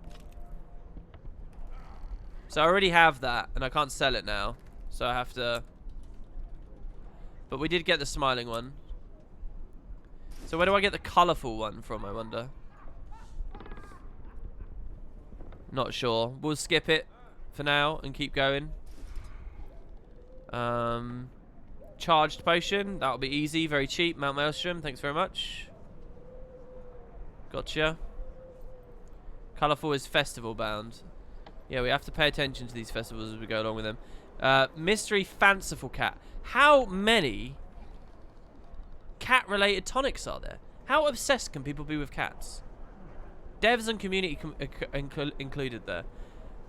So I already have that, and I can't sell it now. So I have to... But we did get the smiling one. So where do I get the colourful one from, I wonder? Not sure. We'll skip it for now and keep going. Charged potion. That'll be easy. Very cheap. Mount Maelstrom. Thanks very much. Gotcha. Colourful is festival bound. Yeah, we have to pay attention to these festivals as we go along with them. Mystery fanciful cat. How many cat-related tonics are there? How obsessed can people be with cats? Devs and community included there.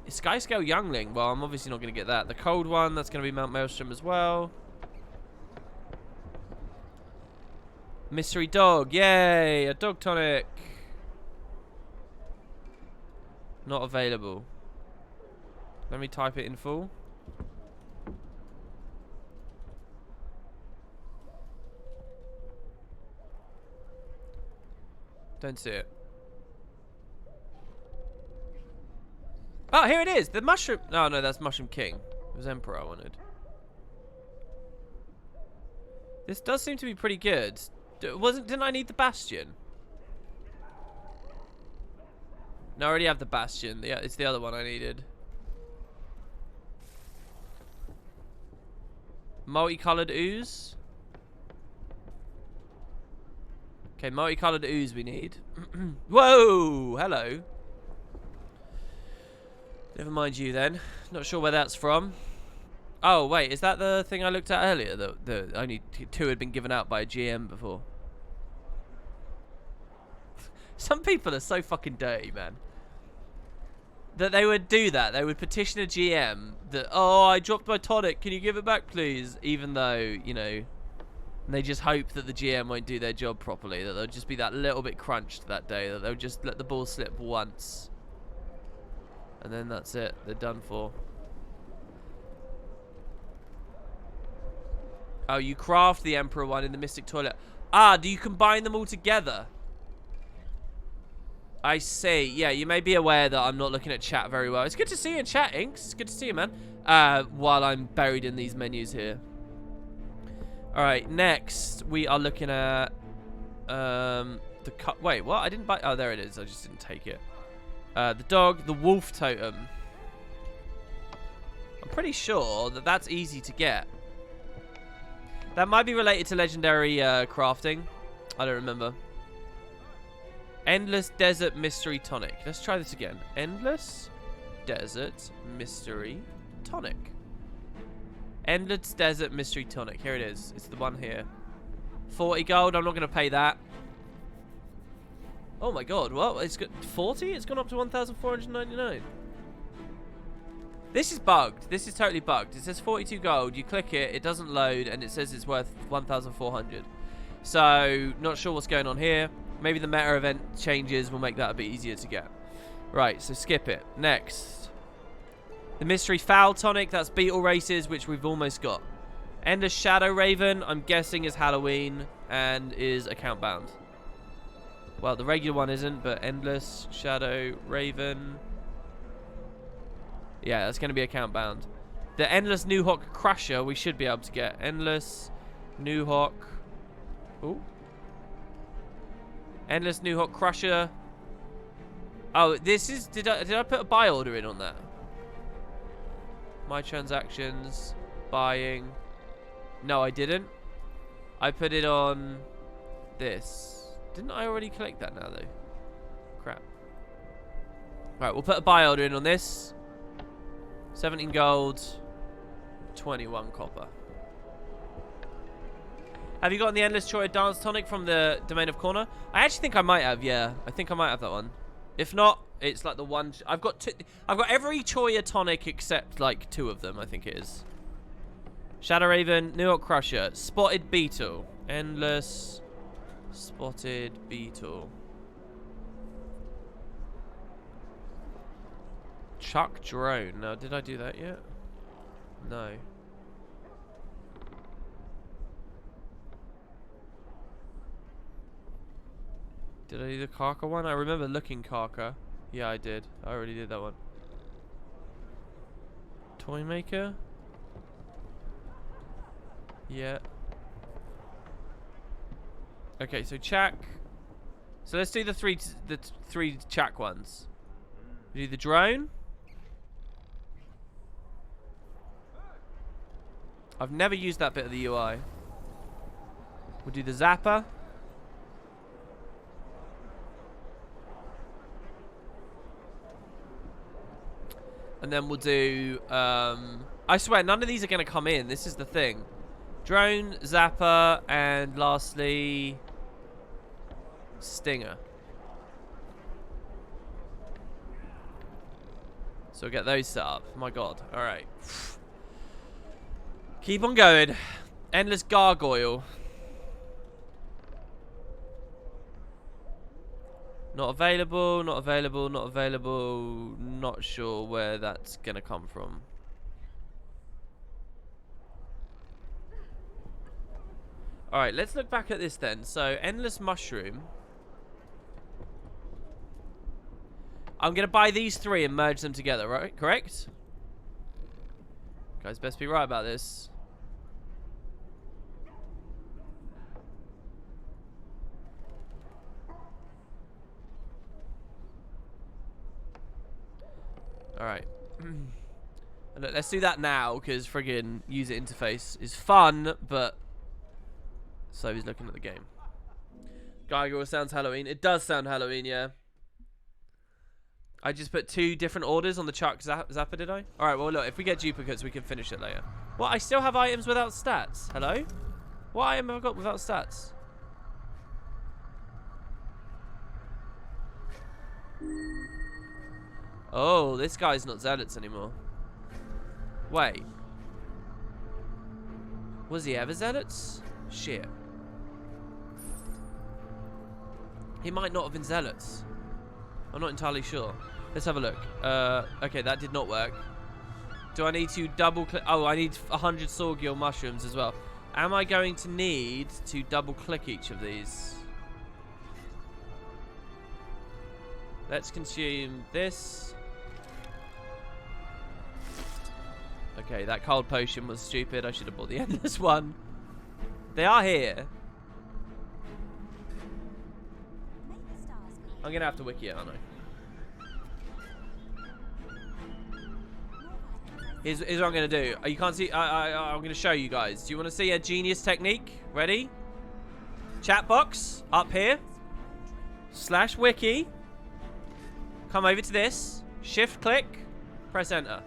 Skyscale Youngling. Well, I'm obviously not going to get that. The cold one, that's going to be Mount Maelstrom as well. Mystery dog. Yay! A dog tonic. Not available. Let me type it in full. Don't see it. Oh, here it is. The mushroom. Oh, no, that's Mushroom King. It was Emperor I wanted. This does seem to be pretty good. Didn't I need the Bastion? No, I already have the Bastion. Yeah, it's the other one I needed. Multicolored ooze. Okay, multicolored ooze we need. Whoa! Hello. Never mind you then. Not sure where that's from. Oh, wait. Is that the thing I looked at earlier? The only 2 had been given out by a GM before. Some people are so fucking dirty, man. That they would do that. They would petition a GM that, oh, I dropped my tonic. Can you give it back, please? Even though, you know, And they just hope that the GM won't do their job properly, that they'll just be that little bit crunched that day, that they'll just let the ball slip once. And then that's it. They're done for. Oh, you craft the Emperor one in the Mystic Toilet. Ah, do you combine them all together? I see. Yeah, you may be aware that I'm not looking at chat very well. It's good to see you in chat, Inks. It's good to see you, man. While I'm buried in these menus here. Alright, next we are looking at the cut. Wait, what? I didn't buy. Oh, there it is. I just didn't take it. The dog, the wolf totem. I'm pretty sure that that's easy to get. That might be related to legendary crafting. I don't remember. Endless Desert Mystery Tonic. Let's try this again. Endless Desert Mystery Tonic. Endless Desert Mystery Tonic. Here it is. It's the one here. 40 gold. I'm not going to pay that. Oh my god. What? It's got 40? It's gone up to 1,499. This is bugged. This is totally bugged. It says 42 gold. You click it. It doesn't load. And it says it's worth 1,400. So, not sure what's going on here. Maybe the meta event changes will make that a bit easier to get. Right, so skip it. Next. The Mystery Fowl Tonic. That's Beetle Races, which we've almost got. Endless Shadow Raven. I'm guessing is Halloween and is account bound. Well, the regular one isn't, but Endless Shadow Raven. Yeah, that's going to be account bound. The Endless Nuhawk Crusher we should be able to get. Endless Nuhawk. Ooh. Endless Nuhawk Crusher. Oh, this is... Did I put a buy order in on that? My transactions. Buying. No, I didn't. I put it on this. Didn't I already collect that now, though? Crap. Alright, we'll put a buy order in on this. 17 gold. 21 copper. Have you gotten the Endless Choya Dance Tonic from the Domain of Corner? I actually think I might have, yeah. I think I might have that one. If not, it's like the one... I've got every Choya tonic except like 2 of them, I think it is. Shadow Raven, New York Crusher, Spotted Beetle. Endless Spotted Beetle. Chuck Drone. Now, did I do that yet? No. Did I do the Karka one? I remember looking Karka. Yeah, I did. I already did that one. Toy Maker? Yeah. Okay, so Chak. So let's do the three Chak ones. We do the drone. I've never used that bit of the UI. We'll do the Zapper. And then we'll do... I swear, none of these are going to come in. This is the thing. Drone, Zapper, and lastly... Stinger. So we'll get those set up. My god. Alright. Keep on going. Endless Gargoyle. Not available, not available, not available. Not sure where that's going to come from. Alright, let's look back at this then. So, Endless Mushroom. I'm going to buy these 3 and merge them together, right? Correct? Guys, best be right about this. Alright. Look, let's do that now, because friggin' user interface is fun, but so he's looking at the game. Gargoyle sounds Halloween. It does sound Halloween, yeah. I just put 2 different orders on the Chuck Zapper, did I? Alright, well look, if we get duplicates, we can finish it later. What, I still have items without stats? Hello? What item have I got without stats? Oh, this guy's not Zealots anymore. Wait. Was he ever Zealots? Shit. He might not have been zealots. I'm not entirely sure. Let's have a look. Okay, that did not work. Do I need to double click? Oh, I need 100 Sorghul mushrooms as well. Am I going to need to double click each of these? Let's consume this. Okay, that cold potion was stupid. I should have bought the endless one. They are here. I'm going to have to wiki it, aren't I? Here's what I'm going to do. You can't see. I'm going to show you guys. Do you want to see a genius technique? Ready? Chat box up here. /wiki. Come over to this. Shift click. Press enter.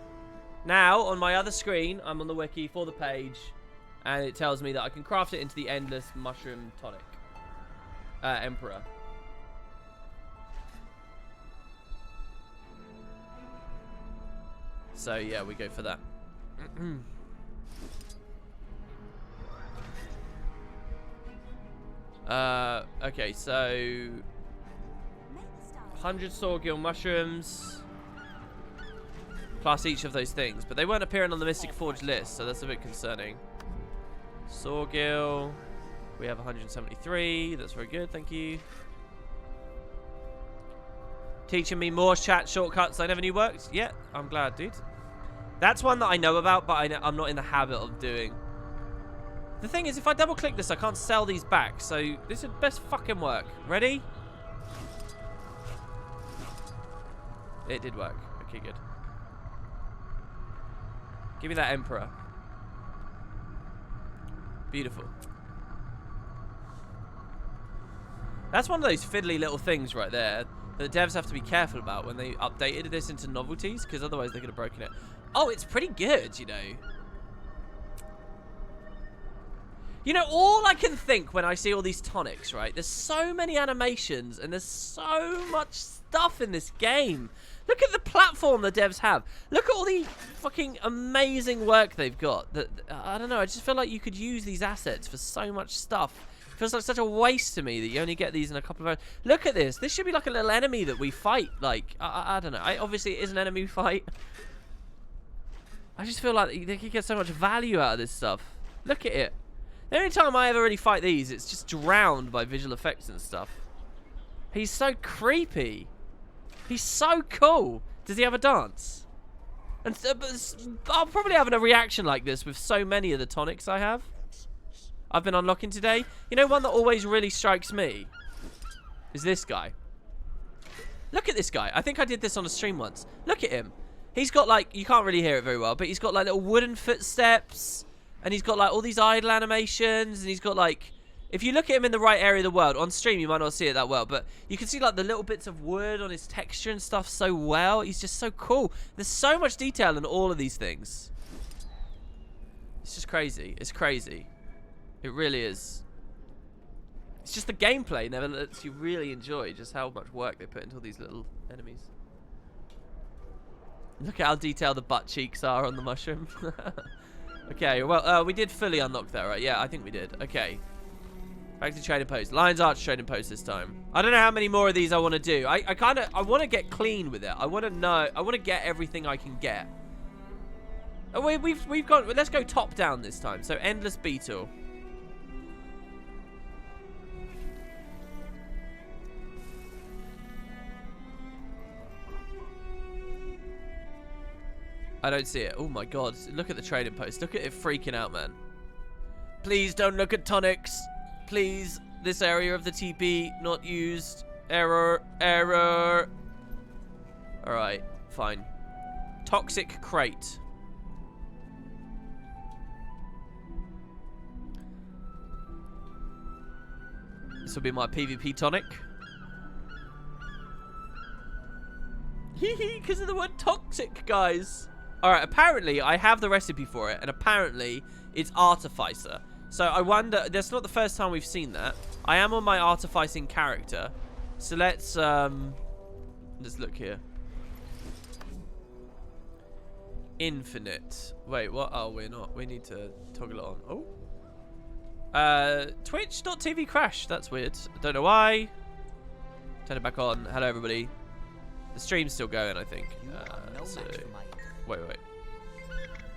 Now, on my other screen, I'm on the wiki for the page. And it tells me that I can craft it into the endless mushroom tonic. Emperor. So, yeah, we go for that. Okay, so 100 Sorghul mushrooms plus each of those things, but they weren't appearing on the Mystic Forge list, so that's a bit concerning. Sorghul, we have 173. That's very good, thank you. Teaching me more chat shortcuts I never knew worked. Yeah, I'm glad, dude. That's one that I know about, but I'm not in the habit of doing. The thing is, if I double click this, I can't sell these back, so this would best fucking work. Ready? It did work. Okay, good. Give me that Emperor. Beautiful. That's one of those fiddly little things right there that devs have to be careful about when they updated this into novelties, because otherwise they could have broken it. Oh, it's pretty good, you know. You know, all I can think when I see all these tonics, right? There's so many animations and there's so much stuff in this game. Look at the platform the devs have. Look at all the fucking amazing work they've got. I don't know, I just feel like you could use these assets for so much stuff. It feels like such a waste to me that you only get these in a couple of hours. Look at this. This should be like a little enemy that we fight. Like, I don't know. Obviously, it is an enemy fight. I just feel like they could get so much value out of this stuff. Look at it. The only time I ever really fight these, it's just drowned by visual effects and stuff. He's so creepy. He's so cool. Does he have a dance? And I'll probably have a reaction like this with so many of the tonics I have. I've been unlocking today. You know, one that always really strikes me is this guy. Look at this guy. I think I did this on a stream once. Look at him. He's got like, you can't really hear it very well, but he's got like little wooden footsteps. And he's got like all these idle animations. And he's got like, if you look at him in the right area of the world, on stream you might not see it that well, but you can see like the little bits of wood on his texture and stuff so well. He's just so cool. There's so much detail in all of these things. It's just crazy. It's crazy. It really is. It's just the gameplay never lets you really enjoy just how much work they put into all these little enemies. Look at how detailed the butt cheeks are on the mushroom. Okay, well, we did fully unlock that, right? Yeah, I think we did. Okay. Back to trading post. Lion's Arch trading post this time. I don't know how many more of these I want to do. I want to get clean with it. I want to get everything I can get. Oh, we've gone. Let's go top down this time. So endless beetle. I don't see it. Oh my god. Look at the trading post. Look at it freaking out, man. Please don't look at tonics. Please. This area of the TP not used. Error. Error. Alright. Fine. Toxic crate. This will be my PvP tonic. Hehe, because of the word toxic, guys. Alright, apparently I have the recipe for it, and apparently it's Artificer. So I wonder, that's not the first time we've seen that. I am on my artificing character. So let's look here. Infinite. Wait, what? Oh, we're not. We need to toggle it on. Oh. Twitch.tv crash. That's weird. I don't know why. Turn it back on. Hello, everybody. The stream's still going, I think. So, wait.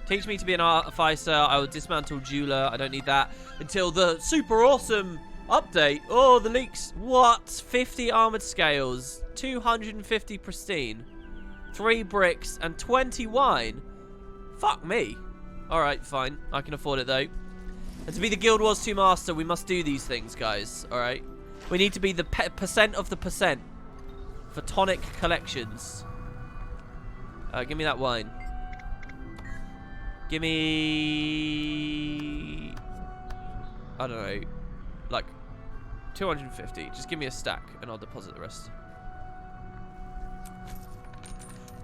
Teach me to be an artificer. I will dismantle jeweler. I don't need that until the super awesome update. Oh, the leaks. What? 50 armored scales, 250 pristine, 3 bricks, and 20 wine. Fuck me. All right, fine. I can afford it though. And to be the Guild Wars 2 master, we must do these things, guys. All right. We need to be the percent of the percent for tonic collections. Give me that wine. Give me, I don't know, like 250. Just give me a stack and I'll deposit the rest.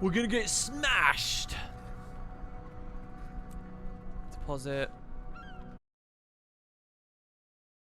We're gonna get smashed. Deposit.